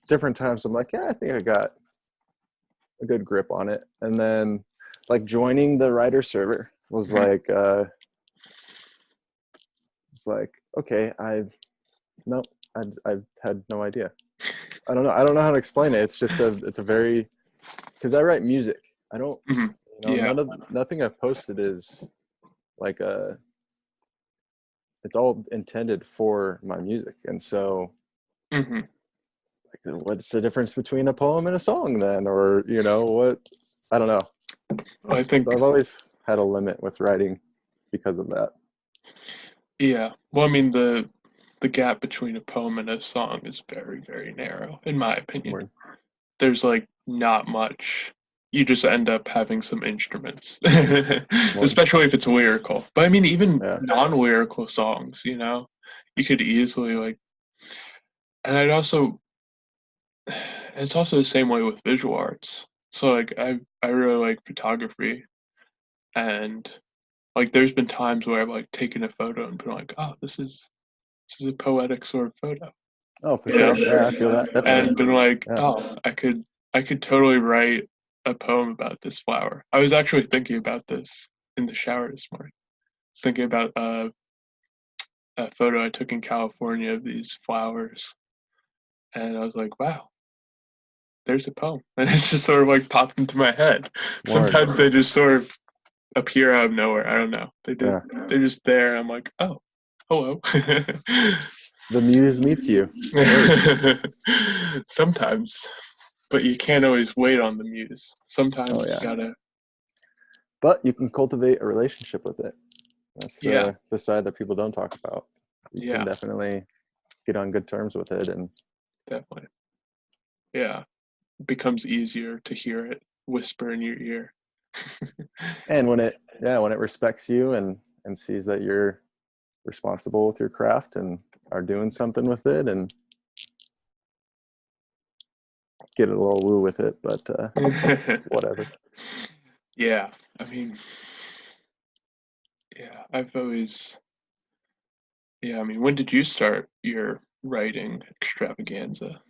different times I'm like, yeah, I think I got a good grip on it, and then like joining the writer server was Mhm. like it's like okay, no, I've had no idea. I don't know how to explain it. It's just it's a very, because I write music. I don't, Mhm. Yeah. nothing I've posted is like it's all intended for my music. And so Hmm. like, what's the difference between a poem and a song then? Or, what? I don't know. I So think, I've always had a limit with writing because of that. yeah. Well, I mean, the gap between a poem and a song is very, very narrow, in my opinion. Word. There's like not much. You just end up having some instruments, Word. especially if it's lyrical. But I mean, even Yeah. non-lyrical songs, you could easily like. And it's also the same way with visual arts. So like, I really like photography, and like, there's been times where I've like taken a photo and been like, oh, this is a poetic sort of photo. Oh, for You know, sure. Yeah, I feel that definitely. and been like, Yeah. oh, I could totally write a poem about this flower. I was actually thinking about this in the shower this morning. I was thinking about a photo I took in California of these flowers, and I was like, wow, there's a poem, and it's just sort of like popped into my head. Word. Sometimes they just sort of appear out of nowhere. I don't know. Yeah. They're just there. I'm like, oh, hello. The muse meets you. Word. Sometimes, but you can't always wait on the muse. Oh Sometimes you yeah. gotta, But you can cultivate a relationship with it. That's yeah, the side that people don't talk about. You can yeah, definitely get on good terms with it, and definitely, yeah. It becomes easier to hear it whisper in your ear. when it respects you and sees that you're responsible with your craft and are doing something with it, and get a little woo with it, but whatever. Yeah, I mean, yeah, yeah, I mean, when did you start your writing extravaganza?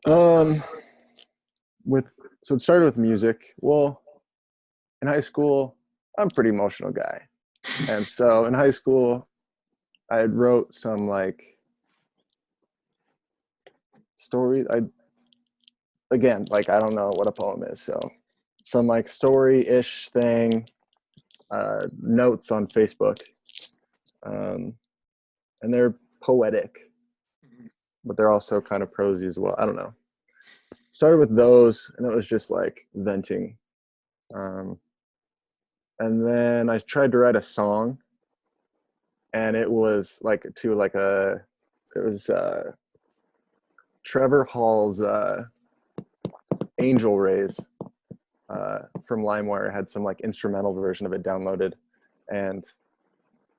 Um, with so it started with music. Well, in high school, I'm a pretty emotional guy, and so in high school, I had wrote some like stories. I again, like I don't know what a poem is, so some like story-ish thing, notes on Facebook, um, and they're poetic, but they're also kind of prosy as well. I don't know. Started with those, and it was just like venting. Um, and then I tried to write a song, and it was like it was Trevor Hall's Angel Rays from LimeWire had some like instrumental version of it downloaded, and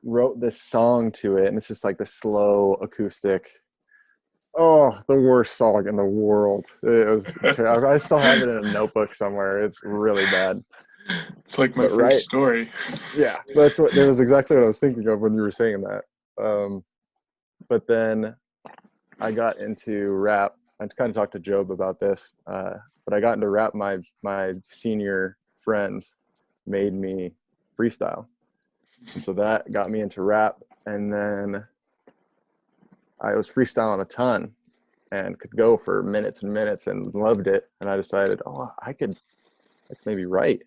wrote this song to it, and it's just like the slow acoustic. Oh, the worst song in the world. It was terrible. I still have it in a notebook somewhere. It's really bad. It's like my But first right, story. yeah, that was exactly what I was thinking of when you were saying that. But then I got into rap. I kind of talked to Job about this, but I got into rap. My senior friends made me freestyle, and so that got me into rap. And then I was freestyling a ton and could go for minutes and minutes and loved it. And I decided, oh, I could maybe write.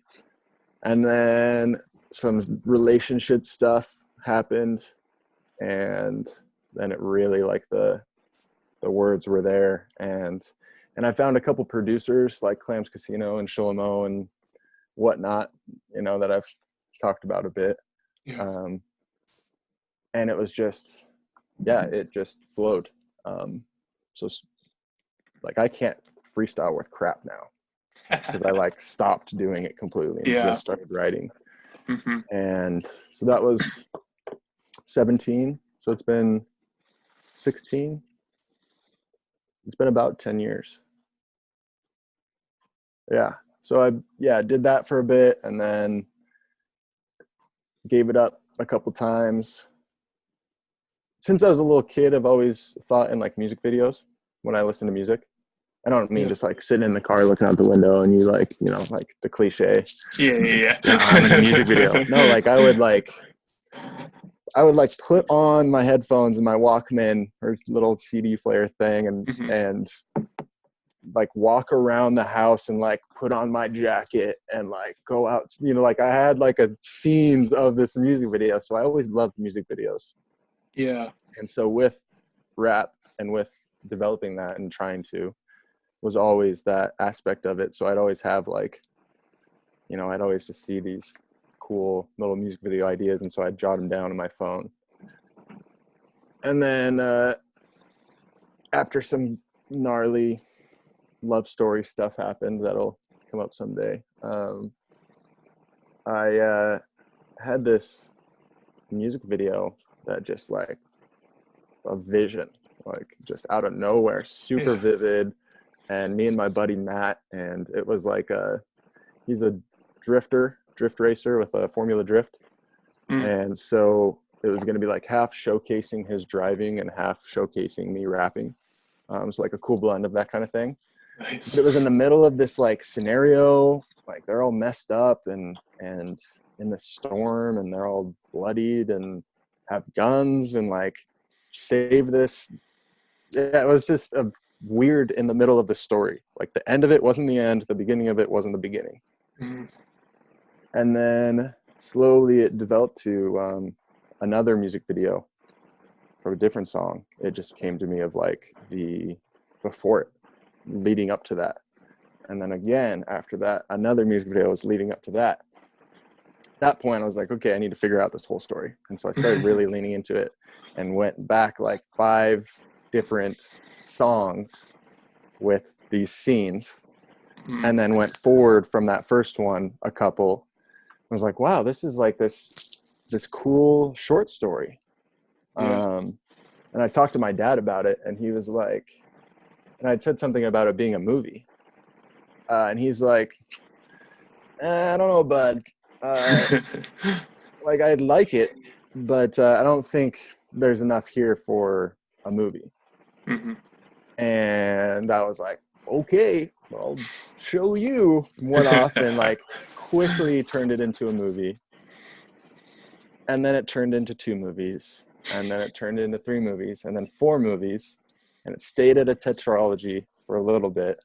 And then some relationship stuff happened, and then it really, like, the words were there, and I found a couple producers like Clams Casino and Sholomo and whatnot, that I've talked about a bit. Yeah. And it was just, it just flowed. So like, I can't freestyle with crap now because I like stopped doing it completely and just started writing. Mm-hmm. And so that was 17. So it's been 16. It's been about 10 years. Yeah. So I did that for a bit and then gave it up a couple times. Since I was a little kid, I've always thought in like music videos when I listen to music. I don't mean just like sitting in the car looking out the window and you like, like the cliche. Yeah. I'm in a music video. No, like I would put on my headphones and my Walkman or little CD player thing and like walk around the house and like put on my jacket and like go out, like I had like a scenes of this music video. So I always loved music videos. Yeah. And so with rap and with developing that and trying to was always that aspect of it. So I'd always have like, I'd always just see these cool little music video ideas. And so I'd jot them down on my phone. And then after some gnarly love story stuff happened that'll come up someday, I had this music video that just like a vision, like just out of nowhere, super vivid. And me and my buddy Matt, and it was like he's a drift racer with a Formula Drift. And so it was going to be like half showcasing his driving and half showcasing me rapping. So like a cool blend of that kind of thing. Nice. But it was in the middle of this like scenario, like they're all messed up and in the storm and they're all bloodied and have guns and like save this. Yeah, it was just a weird in the middle of the story. Like the end of it wasn't the end, the beginning of it wasn't the beginning. And then slowly it developed to another music video for a different song. It just came to me of like before it, leading up to that. And then again, after that, another music video was leading up to that. At that point, I was like, okay, I need to figure out this whole story. And so I started really leaning into it and went back like 5 different songs with these scenes and then went forward from that first one a couple. I was like, wow, this is like this cool short story. And I talked to my dad about it and he was like, and I'd said something about it being a movie. And he's like, I don't know, bud. Like I'd like it, but I don't think there's enough here for a movie. And I was like, okay, I'll show you. Went off and like quickly turned it into a movie. And then it turned into 2 movies. And then it turned into 3 movies and then 4 movies. And it stayed at a tetralogy for a little bit.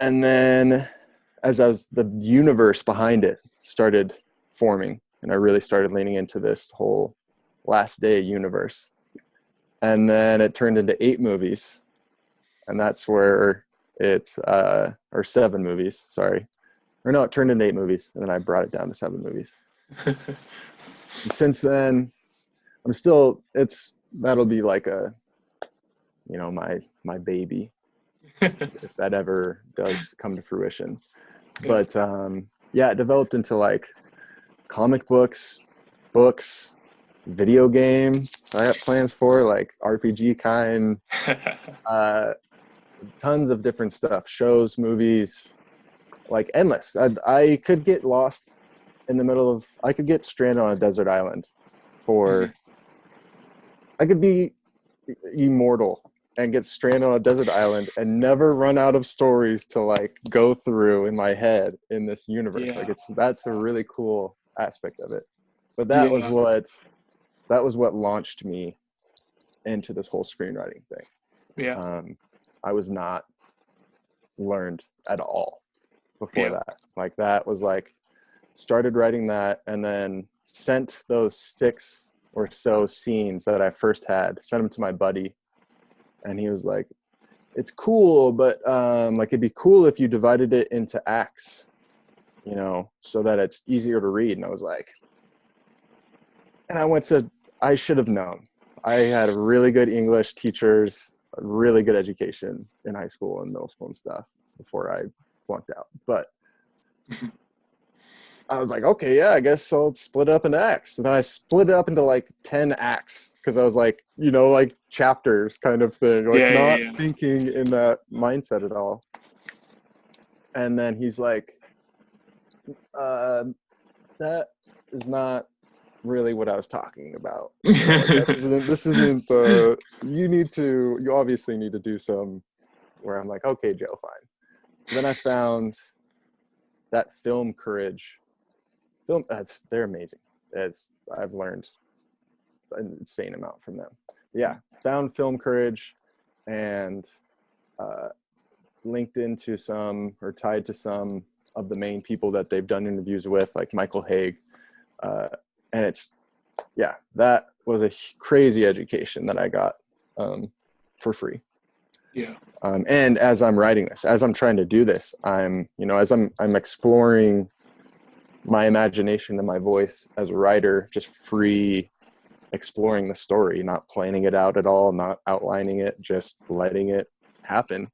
And then the universe behind it started forming and I really started leaning into this whole Last Day universe. And then it turned into 8 movies. And that's where it's, or 7 movies, sorry. Or no, it turned into 8 movies. And then I brought it down to 7 movies. And since then, I'm still, that'll be like my baby, if that ever does come to fruition. But it developed into like comic books, video game. I got plans for like RPG kind, tons of different stuff, shows, movies, like endless. I could get lost in the middle of, I could get stranded on a desert island I could be immortal and get stranded on a desert island and never run out of stories to like go through in my head in this universe. Like that's a really cool aspect of it. But that was that was what launched me into this whole screenwriting thing. Yeah. I was not learned at all before that. Like that was like, started writing that and then sent those 6 or so scenes that I first had, sent them to my buddy. And he was like, it's cool, but like it'd be cool if you divided it into acts, you know, so that it's easier to read. And I was like, and I should have known. I had really good English teachers, really good education in high school and middle school and stuff before I flunked out. But I was like, okay, yeah, I guess I'll split it up into acts. And then I split it up into like 10 acts because I was like, you know, like chapters kind of thing, like not thinking in that mindset at all. And then he's like, that is not really what I was talking about. You know, like, this isn't the, you obviously need to do some, where I'm like, okay, Joe, fine. So then I found that Film Courage. They're amazing. I've learned an insane amount from them. Yeah, found Film Courage and linked into some, or tied to some of the main people that they've done interviews with, like Michael Haig. And it's, yeah, that was a crazy education that I got for free. Yeah. And as I'm writing this, as I'm trying to do this, I'm exploring my imagination and my voice as a writer, just free exploring the story, not planning it out at all, not outlining it, just letting it happen.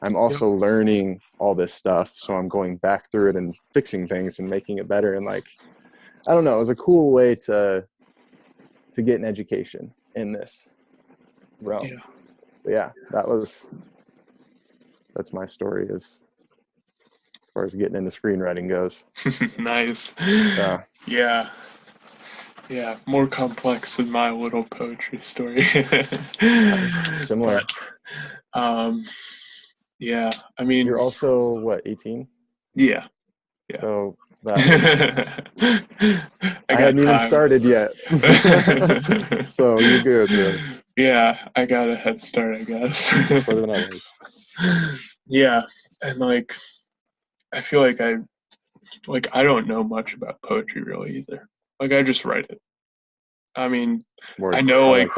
I'm also learning all this stuff, so I'm going back through it and fixing things and making it better. And like, I don't know, it was a cool way to get an education in this realm. Yeah. But yeah, that's my story as far as getting into screenwriting goes. Nice. Yeah. Yeah, more complex than my little poetry story. Similar. But, yeah, I mean, you're also what, 18? Yeah. So that was, I hadn't even started yet. So you're good, man. Yeah, I got a head start, I guess. Better than others. Yeah, and like I feel like I don't know much about poetry really either. Like I just write it. I mean, I know like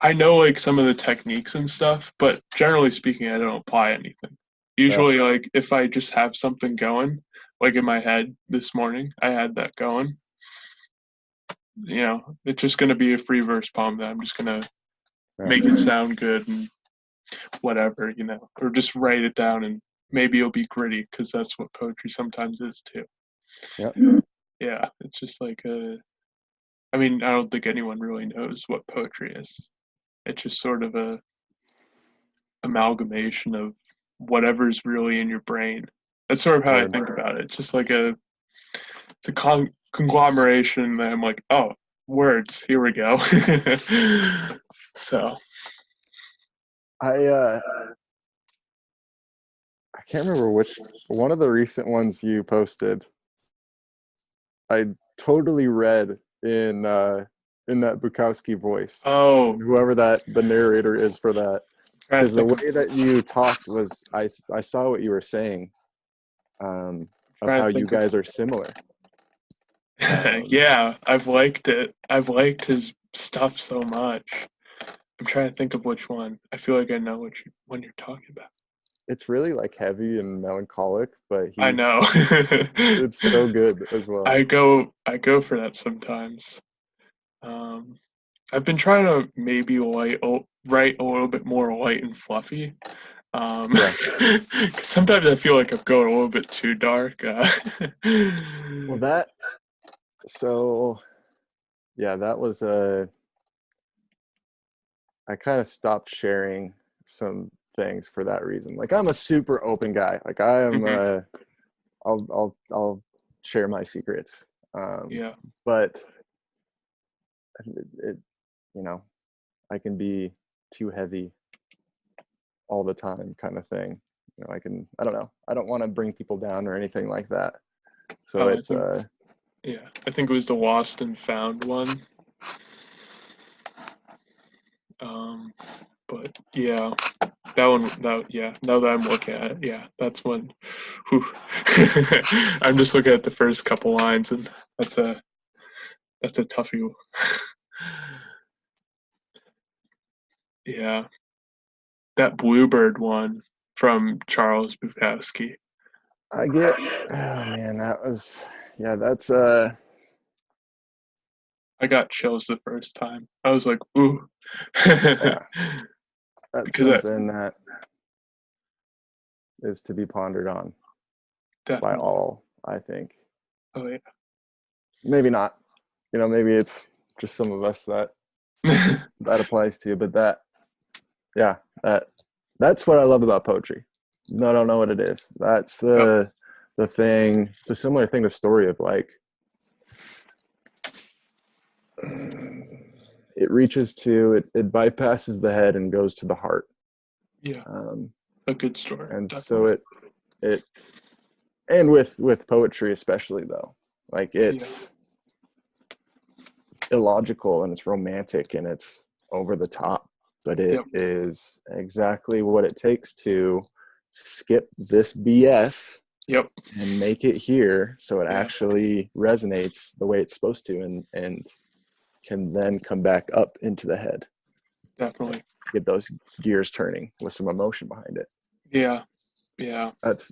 I know like some of the techniques and stuff, but generally speaking, I don't apply anything. Usually, like if I just have something going, like in my head this morning, I had that going. You know, it's just gonna be a free verse poem that I'm just gonna make it sound good and whatever, you know, or just write it down and maybe it'll be gritty because that's what poetry sometimes is too. Yep. Yeah, it's just like I mean, I don't think anyone really knows what poetry is. It's just sort of a amalgamation of whatever's really in your brain. That's sort of how I think about it. It's just like it's a conglomeration that I'm like, oh, words, here we go. So I can't remember which one of the recent ones you posted. I totally read in that Bukowski voice. Oh, whoever the narrator is for that, because the way that you talked was, I saw what you were saying, of how you guys are similar. Yeah, I've liked it. I've liked his stuff so much. I'm trying to think of which one. I feel like I know which one you're talking about. It's really like heavy and melancholic, but I know. it's so good as well. I go for that sometimes. I've been trying to maybe write a little bit more light and fluffy. Sometimes I feel like I'm going a little bit too dark. Well, that was I kind of stopped sharing some things for that reason. Like I'm a super open guy. Like I am I'll share my secrets. But it you know, I can be too heavy all the time kind of thing. You know, I don't know. I don't want to bring people down or anything like that. So I think it was the Lost and Found one. Um, but yeah, that one, yeah, now that I'm looking at it, yeah, that's one. Whew. I'm just looking at the first couple lines, and that's a toughie. Yeah, that Bluebird one from Charles Bukowski. I get, oh man, that was, yeah, that's, I got chills the first time. I was like, ooh. yeah, that's Because I something that is to be pondered on by definitely. all, I think. Oh Maybe not, maybe it's just some of us that yeah. that applies to, but that, yeah, that's what I love about poetry. No, I don't know what it is. That's Yep. the thing. It's a similar thing to story of like, it reaches to it bypasses the head and goes to the heart. Yeah. um, A good story, and so definitely. it and with poetry especially though, like Yeah. it's illogical and it's romantic and it's over the top, but it Yep. is exactly what it takes to skip this BS Yep. and make it here so it Yeah. actually resonates the way it's supposed to, and can then come back up into the head and Definitely. get those gears turning with some emotion behind it. Yeah. Yeah. That's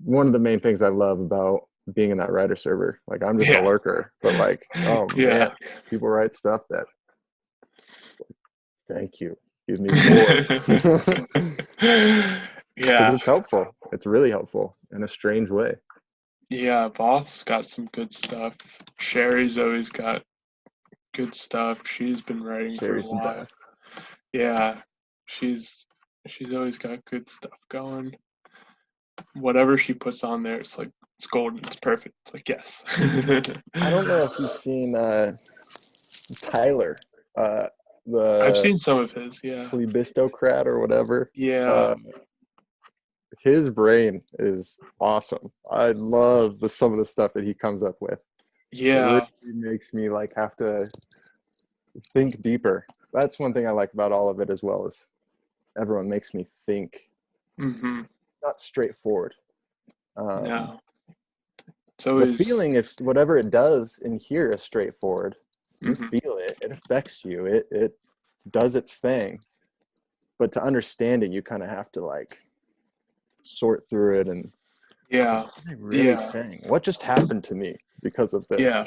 one of the main things I love about being in that writer server. Like I'm just a Yeah. lurker, but like, oh man, Yeah. people write stuff that it's like, thank you, give me more. Because Yeah. it's helpful. It's really helpful in a strange way. Yeah. Voth's got some good stuff. Sherry's always got good stuff. She's been writing for a Sherry's the while. best. Yeah. She's she's always got good stuff going. Whatever she puts on there, it's like it's golden. It's perfect. It's like yes. I don't know if you've seen Tyler, uh, I've the seen some of his. Yeah. plebistocrat or whatever. Yeah. Uh, his brain is awesome. I love some of the stuff that he comes up with. It really Yeah. makes me like have to think deeper. That's one thing I like about all of it as well, is everyone makes me think, Mhm. not straightforward. Um, No. It's the always. feeling is whatever it does in here is straightforward. You Mhm. feel it, it affects you, it does its thing. But to understand it, you kind of have to like sort through it and, Yeah. what am I really Yeah. saying? What just happened to me because of this? Yeah.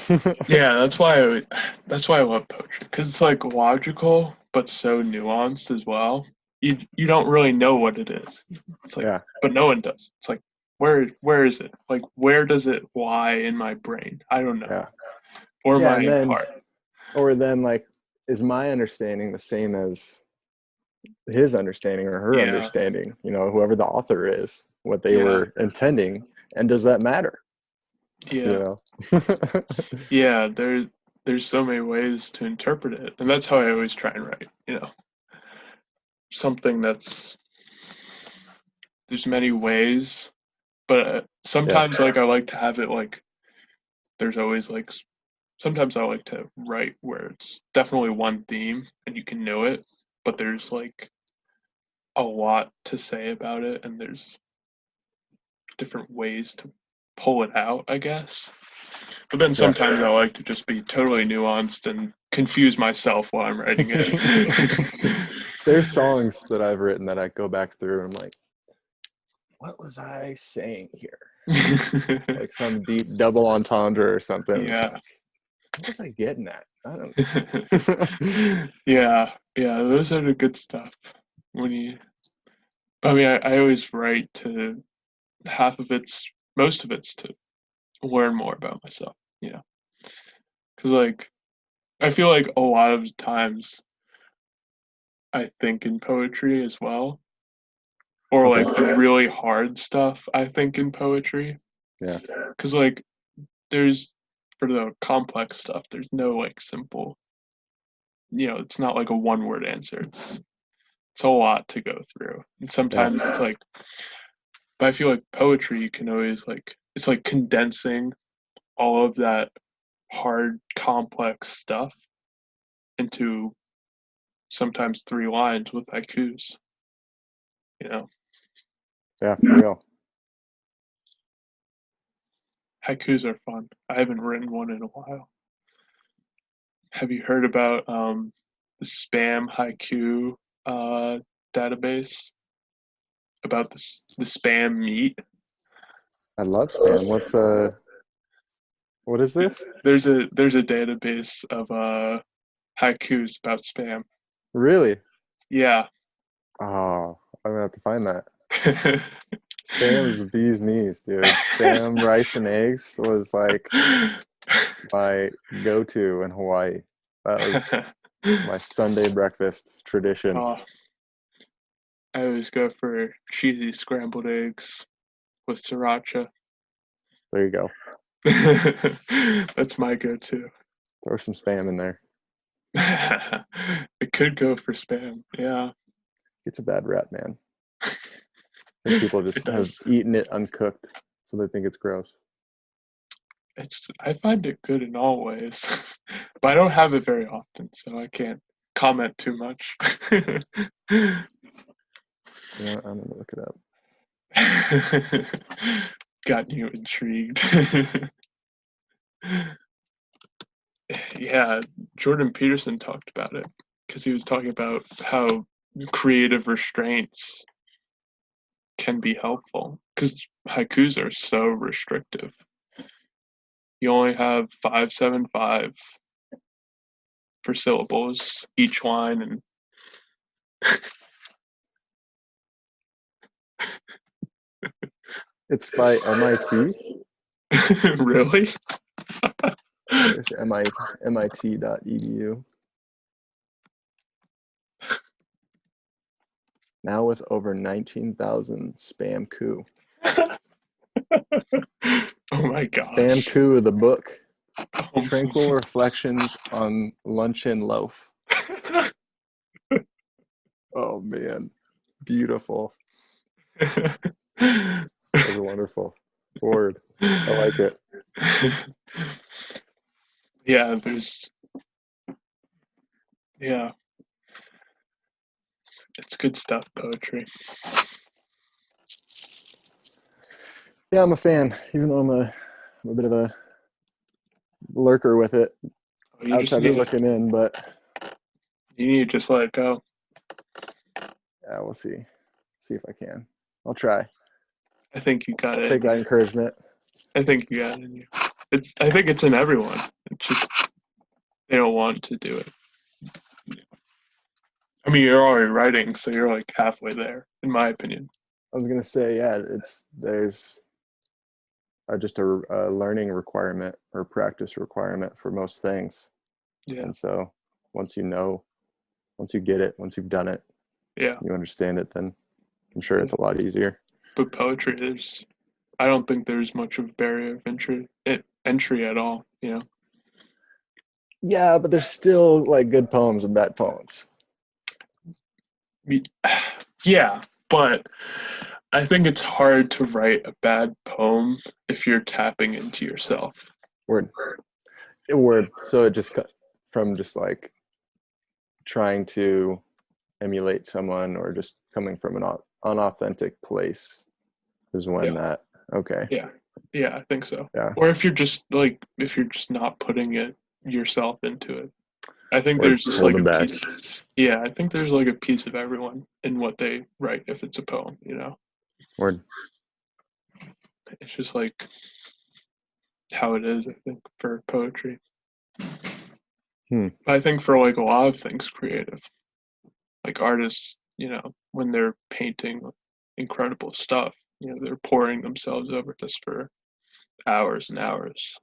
Yeah. That's why I love poetry because it's like logical but so nuanced as well. You don't really know what it is. It's like, Yeah, but no one does. It's like where is it? Like where does it lie in my brain? I don't know. yeah, Or yeah. my And then, heart. or then, like, is my understanding the same as his understanding or her Yeah. understanding? Whoever the author is, what they Yeah. were intending, and does that matter? You Yeah. know? Yeah. There's so many ways to interpret it, and that's how I always try and write. Something that's there's many ways, but Yeah, sometimes like I like to have it like there's always like sometimes I like to write where it's definitely one theme and you can know it, but there's like a lot to say about it and there's different ways to pull it out, I guess. But then yeah. sometimes I like to just be totally nuanced and confuse myself while I'm writing it. There's songs that I've written that I go back through and I'm like, what was I saying here? Like some deep double entendre or something. It's Yeah. like, what was I getting at? I don't. Yeah, yeah, those are the good stuff. When you, I mean, I always write to half of most of it's to learn more about myself, you know, because like I feel like a lot of times I think in poetry as well, or Okay. like the really hard stuff I think in poetry, Yeah. because like there's for the complex stuff, there's no like simple, it's not like a one word answer. It's a lot to go through, and Yeah. sometimes it's like but I feel like poetry you can always like it's like condensing all of that hard, complex stuff into sometimes 3 lines with haikus. You know, Yeah, for real. haikus are fun. I haven't written one in a while. Have you heard about the spam haiku database? About the spam meat? I love spam. What is this? There's a database of haikus about spam. Really? Yeah. Oh, I'm gonna have to find that. Spam is the bee's knees, dude. Spam, rice, and eggs was like my go-to in Hawaii. That was my Sunday breakfast tradition. Oh, I always go for cheesy scrambled eggs with sriracha. There you go. That's my go-to. Throw some spam in there. It could go for spam. Yeah, It's a bad rap, man. I think people just it have does. eaten it uncooked, so they think it's gross. I find it good in all ways, but I don't have it very often, so I can't comment too much. You know what? I'm gonna look it up. Got you intrigued. Yeah, Jordan Peterson talked about it because he was talking about how creative restraints can be helpful because haikus are so restrictive. You only have 575 for syllables each line, and It's by MIT. really, It's MIT.edu. Now with over 19,000 spam coup. oh my Spam gosh. coup, the book. Um, Tranquil Reflections on Luncheon Loaf. Oh man, beautiful. That was a wonderful word. I like it. Yeah, yeah, it's good stuff, poetry. Yeah, I'm a fan, even though I'm a bit of a lurker with it, Oh, outsider looking in, but you need to just let it go. yeah, we'll see. See if I can. I'll try. I think you got I'll it take in that you. encouragement. I think you got it in you. I think it's in everyone. It's just they don't want to do it. I mean, you're already writing, so you're like halfway there, in my opinion. I was gonna say, yeah, there's just a learning requirement or practice requirement for most things, Yeah, and so once you know, once you get it, once you've done it, yeah. you understand it, then I'm sure it's a lot easier. But poetry is, I don't think there's much of a barrier of entry at all. You know. Yeah, but there's still like good poems and bad poems. Yeah, but I think it's hard to write a bad poem if you're tapping into yourself. Word, word. So it just from just like trying to emulate someone or just coming from an unauthentic place is when Yeah, that okay. yeah, yeah. I think so. Yeah, Or if you're just not putting it yourself into it. I think or there's just like holding a back. piece. Yeah, I think there's like a piece of everyone in what they write if it's a poem. You know, Word. it's just like how it is. I think for poetry. Hmm. I think for like a lot of things creative, like artists, when they're painting incredible stuff, they're pouring themselves over this for hours and hours.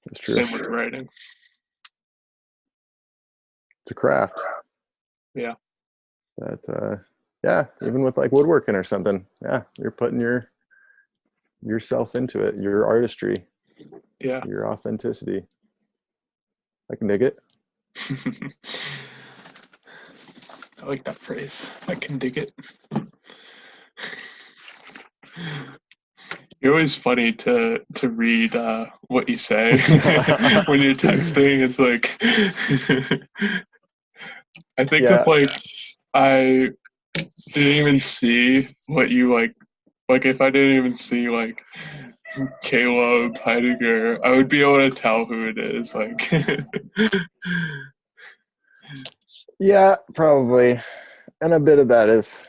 That's true. Same with writing. It's a craft Yeah, that yeah, even with like woodworking or something, yeah, you're putting yourself into it, your artistry, yeah. your authenticity. I can dig it. I like that phrase. I can dig it. You're always funny to read what you say when you're texting. It's like I think if Yeah, like I didn't even see what you like if I didn't even see like Caleb Heidegger, I would be able to tell who it is. Like yeah, probably. And a bit of that is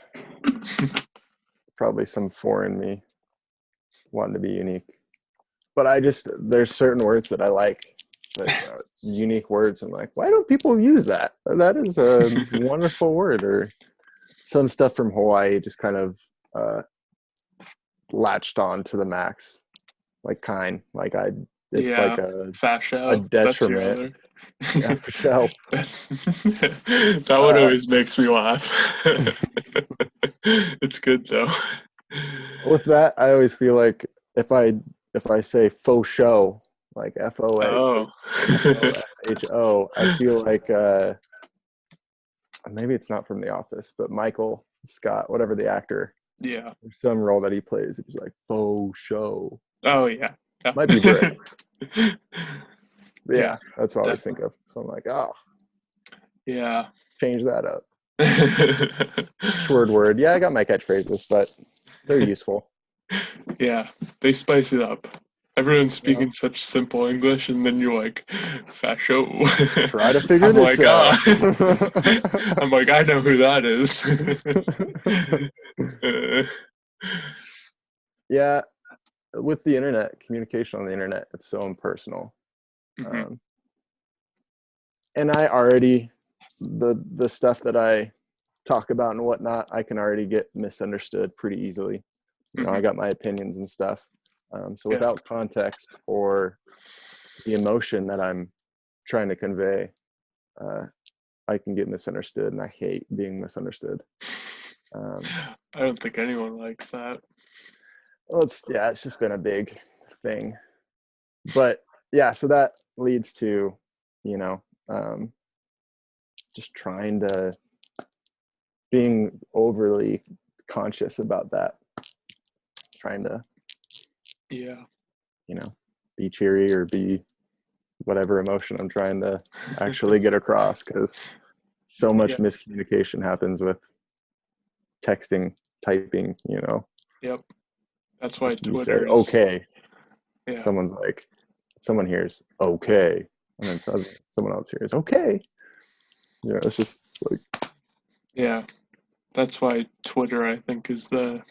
probably some foreign me wanting to be unique. But there's certain words that I like, like unique words. I'm like, why don't people use that? That is a wonderful word. Or some stuff from Hawaii just kind of uh, latched on to the max, like kind. It's like yeah, a fascio. That's your detriment. other. Yeah, for sure. That one Uh, always makes me laugh. It's good though. with that, I always feel like if I if I say faux show, like Oh. FOSHO, I feel like maybe it's not from The Office, but Michael Scott, whatever the actor, Yeah. there's some role that he plays, it's like faux show. Oh yeah. Might be Brit. Yeah. But Yeah, yeah, that's what I always think definitely. of. So I'm like, oh, Yeah. change that up. Short word. Yeah, I got my catchphrases, but they're useful. Yeah, they spice it up. Everyone's You know, speaking such simple English, and then you're like, fascio. try to figure I'm this like, out. I'm like, I know who that is. Yeah, with the internet, communication on the internet, it's so impersonal. Mhm, Um, and I already the stuff that I talk about and whatnot, I can already get misunderstood pretty easily. You know, I mhm, got my opinions and stuff. So yeah, without context or the emotion that I'm trying to convey, uh, I can get misunderstood, and I hate being misunderstood. Um, I don't think anyone likes that. well, it's just been a big thing. But yeah, so that leads to, you know, um, just trying to being overly conscious about that, trying to, Yeah, you know, be cheery or be whatever emotion I'm trying to actually get across, because so yeah, much miscommunication happens with texting, typing, you know. yep. That's why You say Twitter is, okay, yeah, someone's like, someone hears okay, and then someone else hears okay. You know, it's just like, yeah. That's why Twitter, I think, is the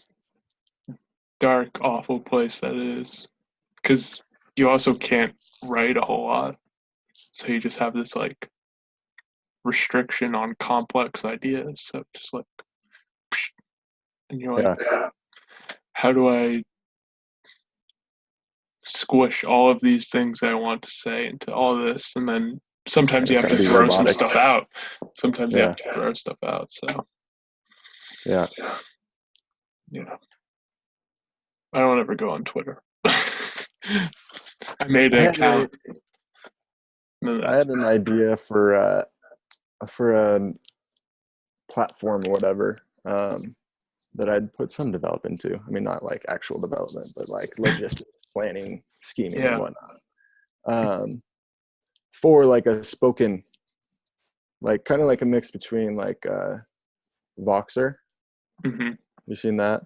dark, awful place that it is. Because you also can't write a whole lot, so you just have this like restriction on complex ideas. So just like, and you're like, yeah, how do I squish all of these things that I want to say into all of this? And then and sometimes you it's have gotta to be throw some robotic. stuff out. Sometimes you have Yeah, to throw stuff out. So yeah. yeah, I don't ever go on Twitter. I made I an had a account. No, I that's had an idea for a platform or whatever, that I'd put some development into. I mean, not like actual development, but like logistics, planning, scheming, and yeah. whatnot. Um, for like a spoken, like kind of like a mix between like Voxer. Hmm. You seen that?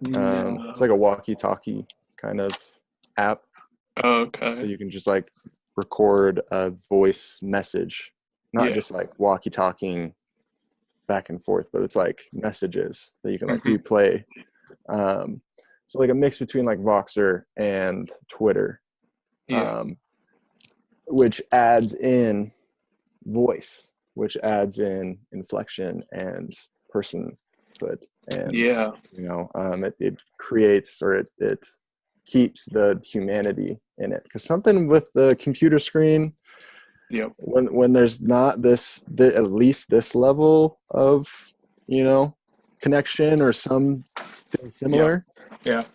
It's No. like a walkie-talkie kind of app, so Okay. you can just like record a voice message, not Yeah. just like walkie-talking back and forth, but it's like messages that you can like Hmm. replay. Um, so like a mix between like Voxer and Twitter, Yeah. um, which adds in voice, which adds in inflection and personhood, and Yeah. it creates, or it keeps the humanity in it. Because something with the computer screen, Yep. when there's not at least this level of, you know, connection or something Yeah. similar, Yeah.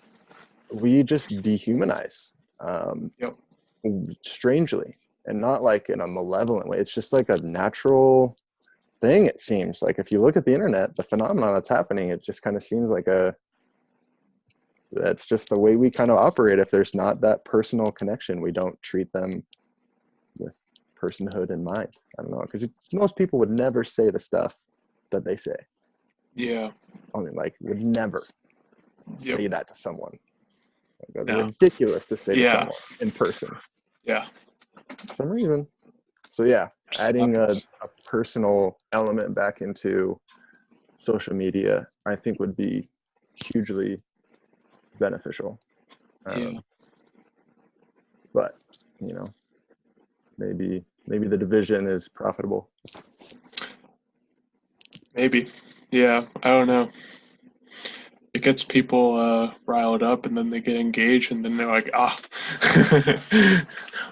we just dehumanize, um, Yep. strangely, and not like in a malevolent way. It's just like a natural thing. It seems like if you look at the internet, the phenomenon that's happening, it just kind of seems like that's just the way we kind of operate. If there's not that personal connection, we don't treat them with personhood in mind. I don't know, because most people would never say the stuff that they say. Yeah. I mean, like, would never Yep. say that to someone. Like, that's No. ridiculous to say to Yeah. someone in person Yeah. for some reason. So yeah, Just adding a happens. personal element back into social media, I think would be hugely beneficial. Yeah. But you know, maybe the division is profitable. Maybe. Yeah. I don't know. It gets people riled up, and then they get engaged, and then they're like, ah,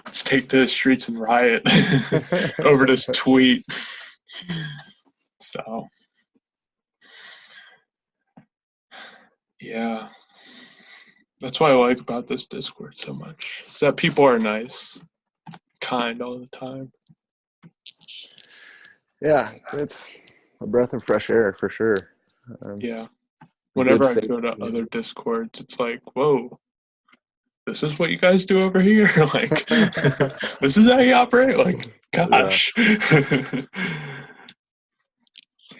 let's take to the streets and riot over this tweet. So, yeah, that's what I like about this Discord so much, is that people are nice, kind all the time. Yeah, it's a breath of fresh air for sure. Yeah. A good Whenever I faith go to other community. Discords, it's like, whoa, this is what you guys do over here? Like, this is how you operate? Like, Yeah. gosh.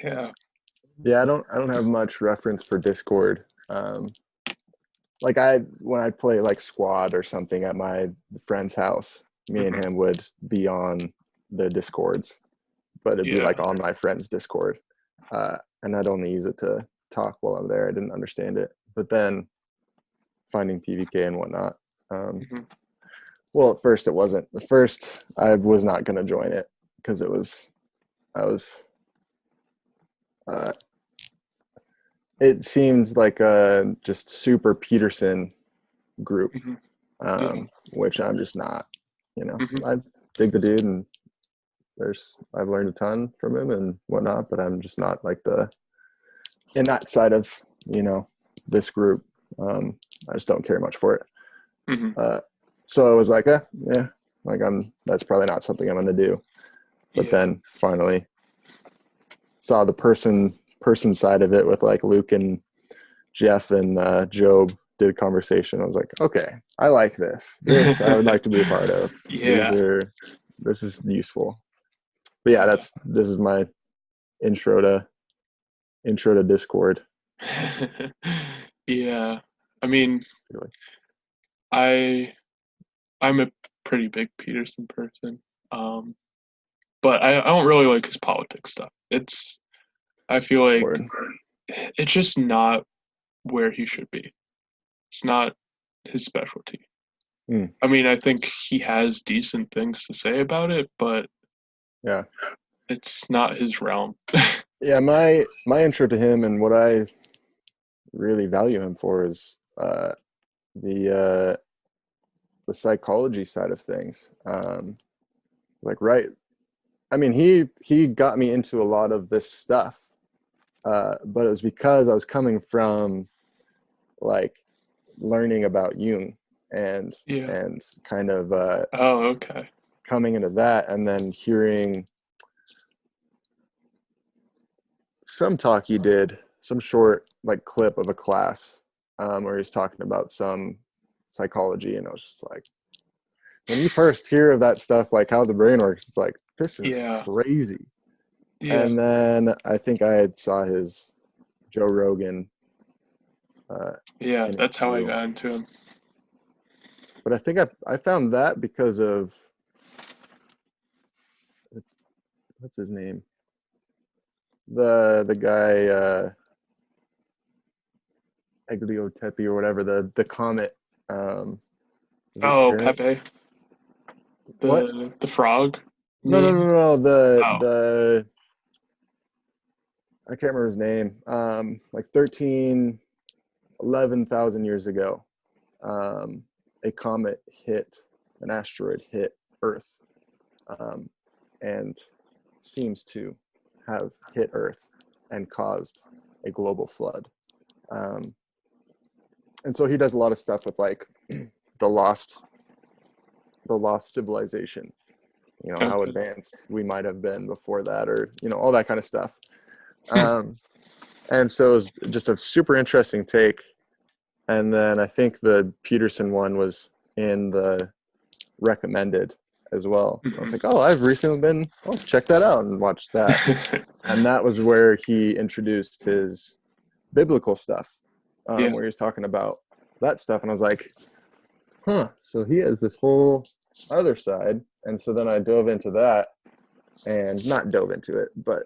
Yeah. Yeah, I don't have much reference for Discord. Like when I play like squad or something at my friend's house, me and Mhm. him would be on the Discords, but it'd be Yeah. like on my friend's Discord. And I'd only use it to talk while I'm there. I didn't understand it. But then finding PVK and whatnot. Mhm. Well, at first it wasn't. At first I was not going to join it because I was, uh, it seems like a just super Peterson group, Mhm. Yeah. which I'm just not. You know, Mhm. I dig the dude, and I've learned a ton from him and whatnot, but I'm just not like in that side of this group. I just don't care much for it. Mhm. So I was like, yeah, like that's probably not something I'm gonna do. But Yeah. then finally saw the person side of it with like Luke and Jeff and Job did a conversation. I was like, okay, I like this. This I would like to be a part of. Yeah. This is useful. But yeah, Yeah. this is my intro to Discord. Yeah. I mean, Really. I I'm a pretty big Peterson person. Um, but I don't really like his politics stuff. I feel like Word. it's just not where he should be. It's not his specialty. Mm, I mean, I think he has decent things to say about it, but yeah. it's not his realm. Yeah, my intro to him and what I really value him for is the the psychology side of things. Like right, I mean, he got me into a lot of this stuff, but it was because I was coming from like learning about Jung and Yeah. kind of Oh, okay. coming into that, and then hearing some talk he did, some short like clip of a class where he's talking about some psychology, and I was just like, when you first hear of that stuff, like how the brain works, it's like this is Yeah. crazy. Yeah. And then I think I had saw his Joe Rogan uh, Yeah. That's how I interview, got into him. but I think I found that because of what's his name, the guy Egliotepi or whatever, the comet. Is it Oh, Terran? Pepe, What? the frog No, meme. no. Oh, The I can't remember his name. Like 13, 11,000 years ago, um, a comet hit, an asteroid hit Earth, um, and seems to have hit Earth and caused a global flood. Um, and so he does a lot of stuff with like the lost civilization. You know how okay. advanced we might have been before that, or all that kind of stuff. Um, and so it was just a super interesting take. And then I think the Peterson one was in the recommended as well. I was Mhm. like, oh, I've recently been, oh, check that out and watch that. And that was where he introduced his biblical stuff, Yeah. where he was talking about that stuff. And I was like, huh, so he has this whole other side. And so then I dove into that, and not dove into it, but,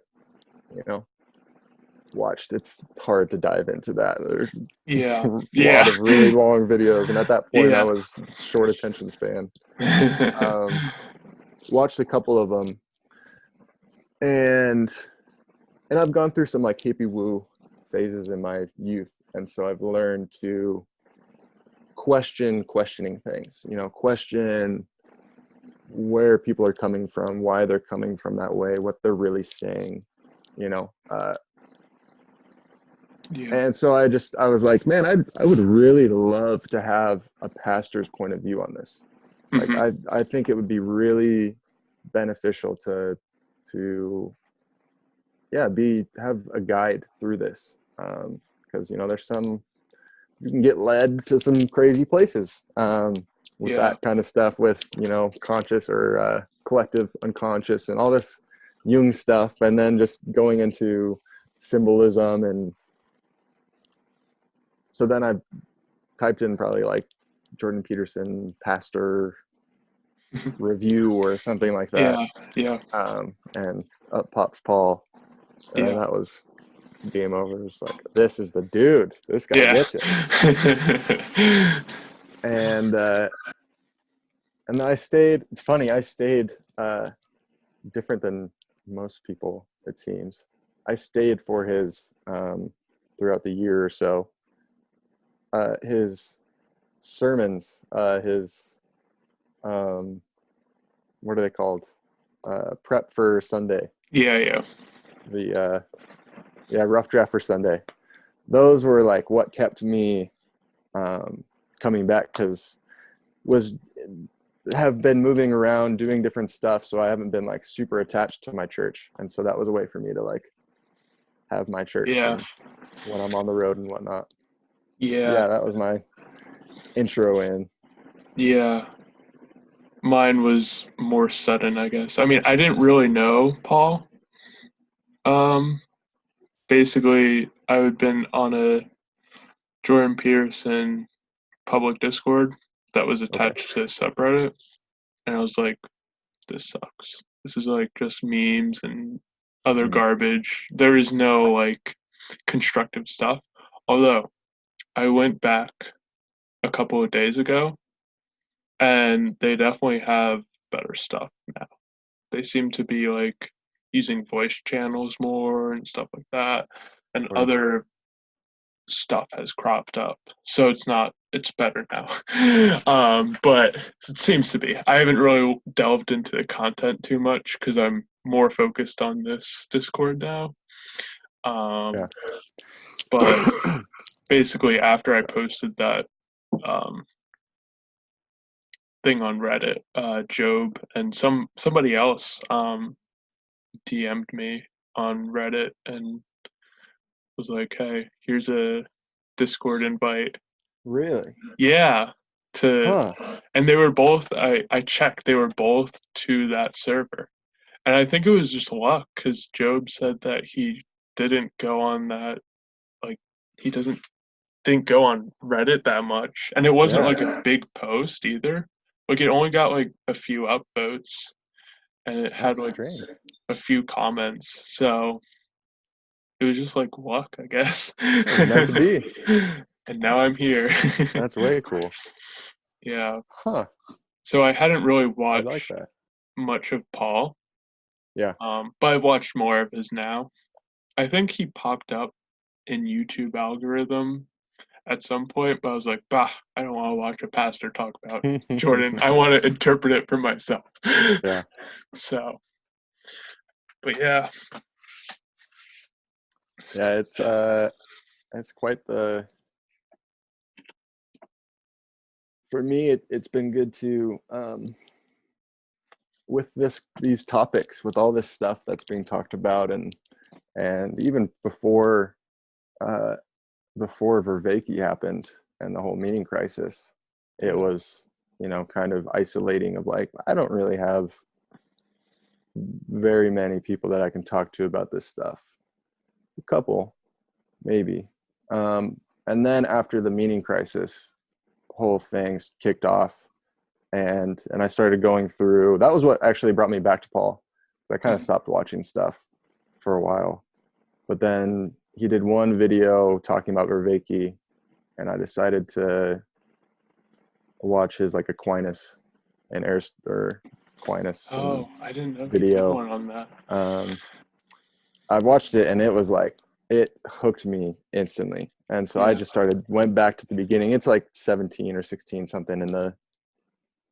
you know, watched. It's hard to dive into that. There's Yeah. a lot Yeah. of really long videos. And at that point, I Yeah. was short attention span. Watched a couple of them, and I've gone through some like hippie woo phases in my youth, and so I've learned to questioning things, you know, question where people are coming from, why they're coming from that way, what they're really saying, you know. Yeah. And so I was like, man, I would really love to have a pastor's point of view on this. Like Mhm. I think it would be really beneficial to yeah, have a guide through this, because you know there's some, you can get led to some crazy places, with Yeah. that kind of stuff, with, you know, conscious or collective unconscious and all this Jung stuff, and then just going into symbolism. And so then I typed in probably like Jordan Peterson pastor review or something like that, Yeah. Yeah. and up pops Paul, and Yeah. that was game over. It's like, this is the dude. This guy Yeah. gets it. And I stayed. It's funny. I stayed different than most people. It seems I stayed for his throughout the year or so. His sermons. His what are they called? Prep for Sunday. Yeah. Yeah. The yeah, rough draft for Sunday. Those were like what kept me coming back, because was have been moving around doing different stuff, so I haven't been like super attached to my church, and so that was a way for me to like have my church Yeah. and when I'm on the road and whatnot. Yeah. Yeah, that was my intro in. Yeah. Mine was more sudden, I guess. I mean, I didn't really know Paul. Um, Basically, I had been on a Jordan Peterson public Discord that was Okay. attached to a subreddit, and I was like, this sucks. This is like just memes and other Mm. garbage. There is no like constructive stuff. Although I went back a couple of days ago and they definitely have better stuff now. They seem to be like using voice channels more and stuff like that. And Right. other stuff has cropped up. So it's better now. But it seems to be. I haven't really delved into the content too much because I'm more focused on this Discord now. Yeah. But basically after I posted that um thing on Reddit, Job and somebody else DM'd me on Reddit and was like, "Hey, here's a Discord invite." Really? Yeah, to Huh. and they were both. I checked. They were both to that server, and I think it was just luck because Job said that he didn't go on that. Like he didn't go on Reddit that much, and it wasn't Yeah. like a big post either. Like it only got like a few upvotes, and it had That's like strange. a few comments. So it was just like luck, I guess. It was meant to be. And now I'm here. That's way cool. Yeah. Huh. So I hadn't really I like watched that. much of Paul, Yeah. but I've watched more of his now. I think he popped up in YouTube algorithm at some point, but I was like, bah, I don't want to watch a pastor talk about Jordan. I want to interpret it for myself. Yeah. So, but yeah. Yeah, it's quite the, for me it's been good to with these topics, with all this stuff that's being talked about, and even before uh before Vervaeke happened, and the whole meaning crisis, it Yeah. was, you know, kind of isolating of like, I don't really have very many people that I can talk to about this stuff. A couple, maybe. And then after the meaning crisis, whole things kicked off, and I started going through. That was what actually brought me back to Paul. I kind of stopped watching stuff for a while, but then he did one video talking about Vervaeke, and I decided to watch his like Aquinas and Aquinas and Oh, I didn't know he did video. one on that. I watched it and it was like, it hooked me instantly. And so I just went back to the beginning. It's like 17 or 16 something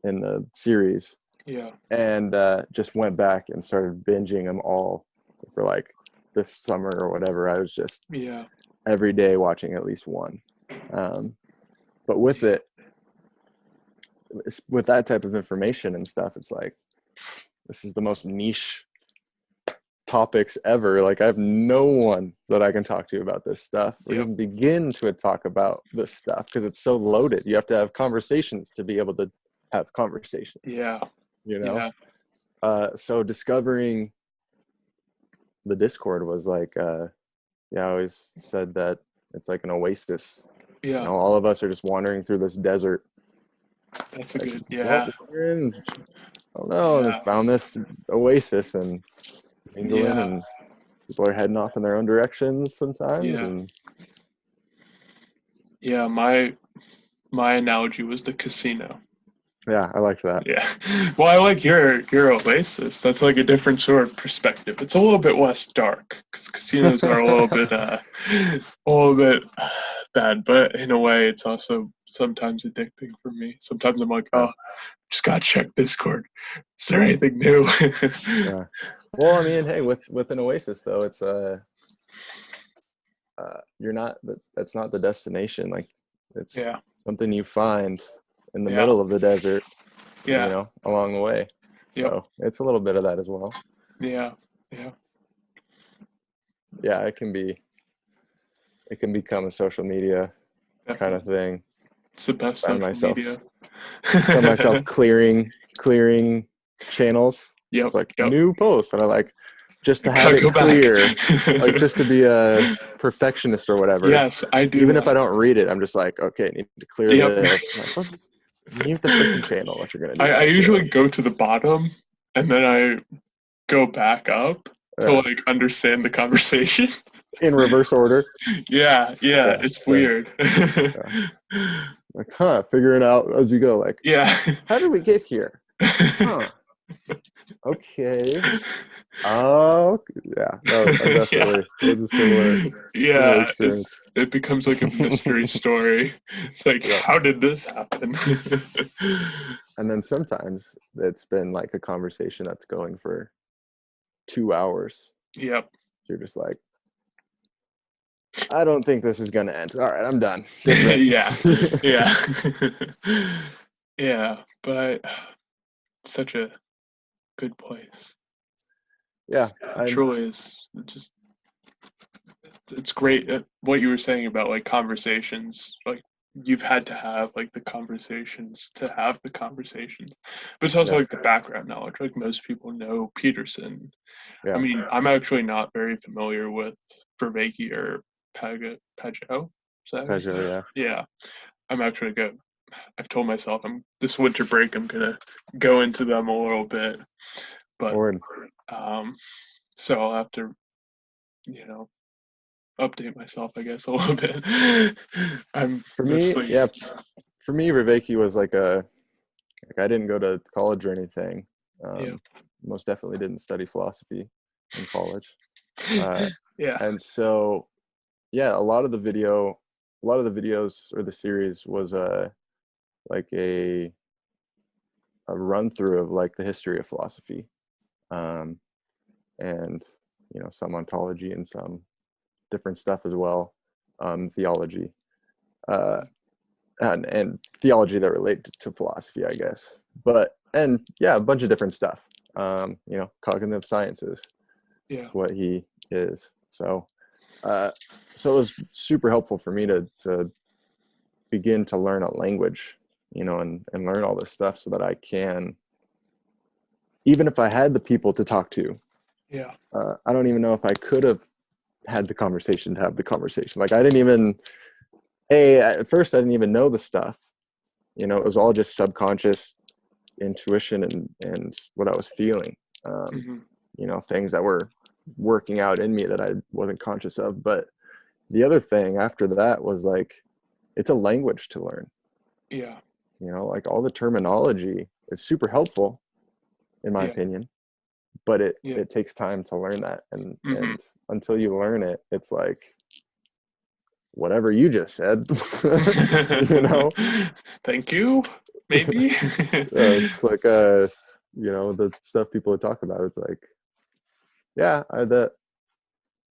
in the series. Yeah. And just went back and started binging them all for like this summer or whatever. I was just every day watching at least one. But with it, with that type of information and stuff, it's like, this is the most niche topics ever. Like I have no one that I can talk to about this stuff or even begin to talk about this stuff because it's so loaded. You have to have conversations to be able to have conversations. Yeah. You know? So discovering the Discord was like, I always said that it's like an oasis. Yeah. You know, all of us are just wandering through this desert. That's a like, good, I don't know, and then found this oasis and mingling, and people are heading off in their own directions sometimes. And my analogy was the casino. yeah, I liked that. Yeah. Well, I like your oasis. That's like a different sort of perspective. It's a little bit less dark because casinos are a little bit bad, but in a way, it's also sometimes addicting for me. Sometimes I'm like, oh, just gotta check Discord. Is there anything new? Yeah. Well, I mean, hey, with an oasis though, it's you're not, that's not the destination. Like it's something you find in the middle of the desert, you know, along the way. So it's a little bit of that as well. Yeah. It can become a social media kind of thing. It's the best social media. Find myself clearing channels. Yep. It's like new post, and I like just to have it clear, like just to be a perfectionist or whatever. Yes, I do. Even if I don't read it, I'm just like, okay, I need to clear this. Like, mute the freaking channel if you're gonna do that. I usually go to the bottom and then I go back up to like understand the conversation in reverse order. Yeah, it's weird. Like, figuring out as you go. Like, how did we get here? Okay. Oh, yeah. No, definitely. It was a similar experience. It becomes like a mystery story. It's like, how did this happen? And then sometimes it's been like a conversation that's going for 2 hours. Yep. You're just like, I don't think this is going to end. All right, I'm done. Yeah. But such a good place. Yeah. It truly is. It's great what you were saying about like conversations. Like you've had to have like the conversations to have the conversations, but it's also like the background knowledge. Like most people know Peterson. I mean, I'm actually not very familiar with Vervaeke or Pageau. Pageau, yeah. I'm actually good. I've told myself this winter break I'm gonna go into them a little bit, but so I'll have to, update myself, I guess, a little bit. For me, Vervaeke was like I didn't go to college or anything. Most definitely didn't study philosophy in college. And so, a lot of the videos or the series was like a run through of like the history of philosophy, and some ontology and some different stuff as well, theology, and theology that relate to philosophy, I guess. But a bunch of different stuff. Cognitive sciences is what he is. So it was super helpful for me to begin to learn a language, and learn all this stuff so that I can, even if I had the people to talk to, Yeah. I don't even know if I could have had the conversation to have the conversation. Like I didn't even, at first I didn't even know the stuff, it was all just subconscious intuition and what I was feeling, Hmm. things that were working out in me that I wasn't conscious of. But the other thing after that was like, it's a language to learn, Yeah. like all the terminology is super helpful in my Yeah. opinion, but it Yeah. it takes time to learn that. And Hmm. until you learn it, it's like whatever you just said. you know Thank you. Maybe. it's like the stuff people would talk about, it's like, yeah, that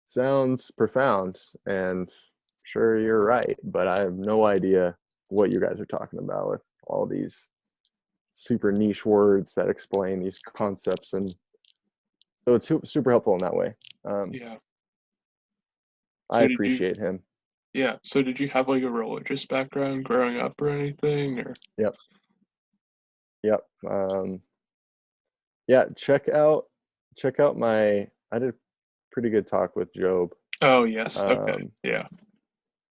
sounds profound, and sure, you're right, but I have no idea what you guys are talking about with all these super niche words that explain these concepts. And so it's super helpful in that way. um, Yeah. I So did you? appreciate him. Yeah. So did you have like a religious background growing up or anything? Or Yep. Yep. Yeah, check out my, I did a pretty good talk with Job. oh yes. Okay. um, Yeah.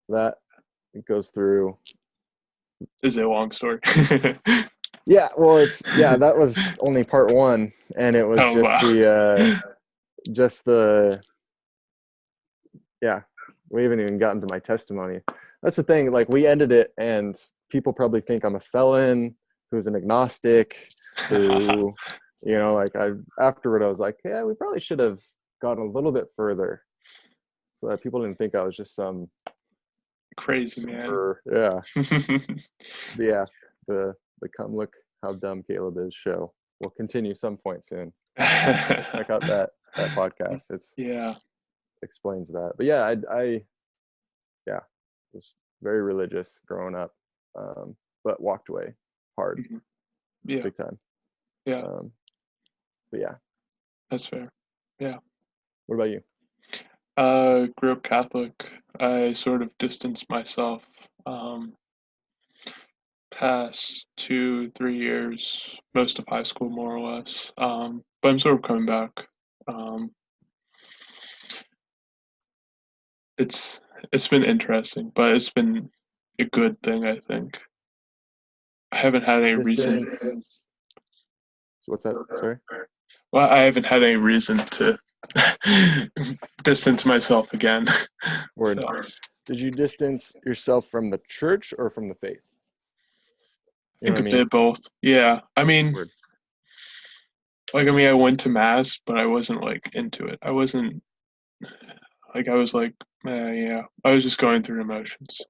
that goes through. Is it a long story? Yeah, well, that was only part one, and it was Oh just wow. the yeah, we haven't even gotten to my testimony. That's the thing, like we ended it, and people probably think I'm a felon who's an agnostic, who, like I afterward I was like, yeah, we probably should have gone a little bit further so that people didn't think I was just some Crazy man. super, yeah. But yeah, the Come Look How Dumb Caleb Is show will continue some point soon. So check out that podcast. It's Yeah. explains that. But yeah, I yeah, was very religious growing up, but walked away hard, Mhm. Yeah. big time. Yeah. Um, but yeah, That's fair. Yeah. what about you? Grew up Catholic. I sort of distanced myself um past 2, 3 years, most of high school more or less. But I'm sort of coming back. Um it's it's been interesting, but it's been a good thing, I think. I haven't had any reason. Distance. So what's that? Sorry. Well, I haven't had any reason to distance myself again. So Word. Did you distance yourself from the church or from the faith? I You know think what I a mean? bit both. Yeah. Word. I went to mass, but I wasn't like into it. I wasn't like I was like, yeah. I was just going through emotions.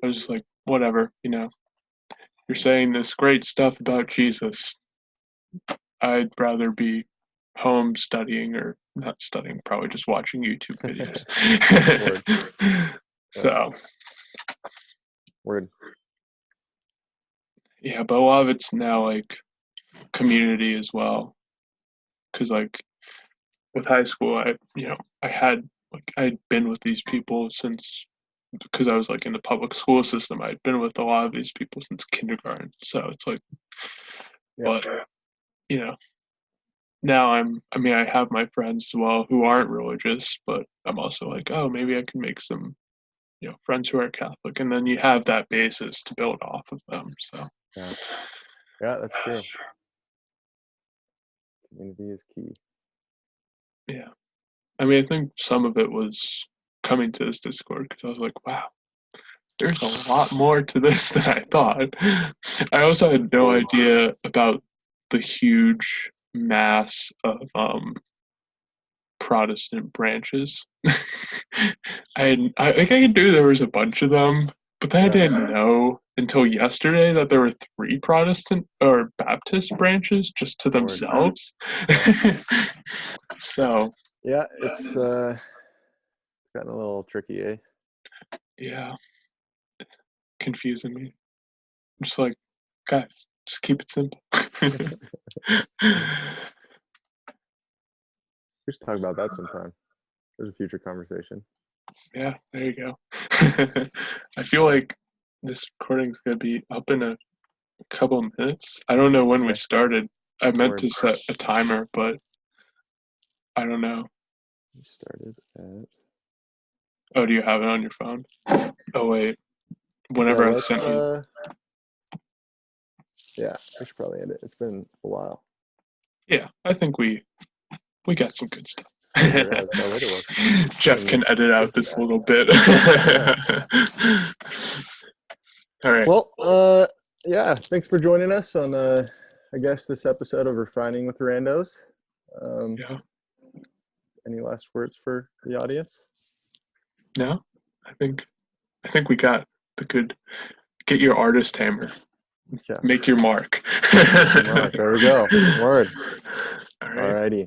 I was just like, whatever, You're saying this great stuff about Jesus. I'd rather be home studying or not studying, probably just watching YouTube videos. Word. Yeah. So Word. yeah, but a lot of it's now like community as well. Cause like with high school, I had I'd been with these people since because I was like in the public school system. I'd been with a lot of these people since kindergarten. So it's like, Yep. but you know, now I have my friends as well who aren't religious, but I'm also like, oh, maybe I can make some, friends who are Catholic, and then you have that basis to build off of them. So Yeah. Yeah, that's true. Community is key. yeah, I think some of it was coming to this Discord because I was like, wow, there's a lot more to this than I thought. I also had no idea about the huge mass of Protestant branches. I knew there was a bunch of them, but then I Yeah. didn't know until yesterday that there were three Protestant or Baptist branches just to Word. themselves. Yeah. So Yeah, it's gotten a little tricky, eh? yeah, confusing me. I'm just like, guys, just keep it simple. We should talk about that sometime. There's a future conversation. Yeah, there you go. I feel like this recording's gonna be up in a couple minutes. I don't know when we Okay. started. I meant Word. to set a timer, but I don't know. We started at. Oh, do you have it on your phone? Oh wait. Yeah, Whenever I let's. sent you. Yeah, we should probably end it. It's been a while. Yeah, I think we got some good stuff. Yeah, I like it works. Jeff And can edit out fix this that. little bit. Yeah. All right. Well, yeah. Thanks for joining us on, I guess, this episode of Refining with Randos. Yeah. Any last words for the audience? No, I think we got the good. Get your artist hammer. Yeah. Make your mark. Mark, there we go. Word. All right. Alrighty.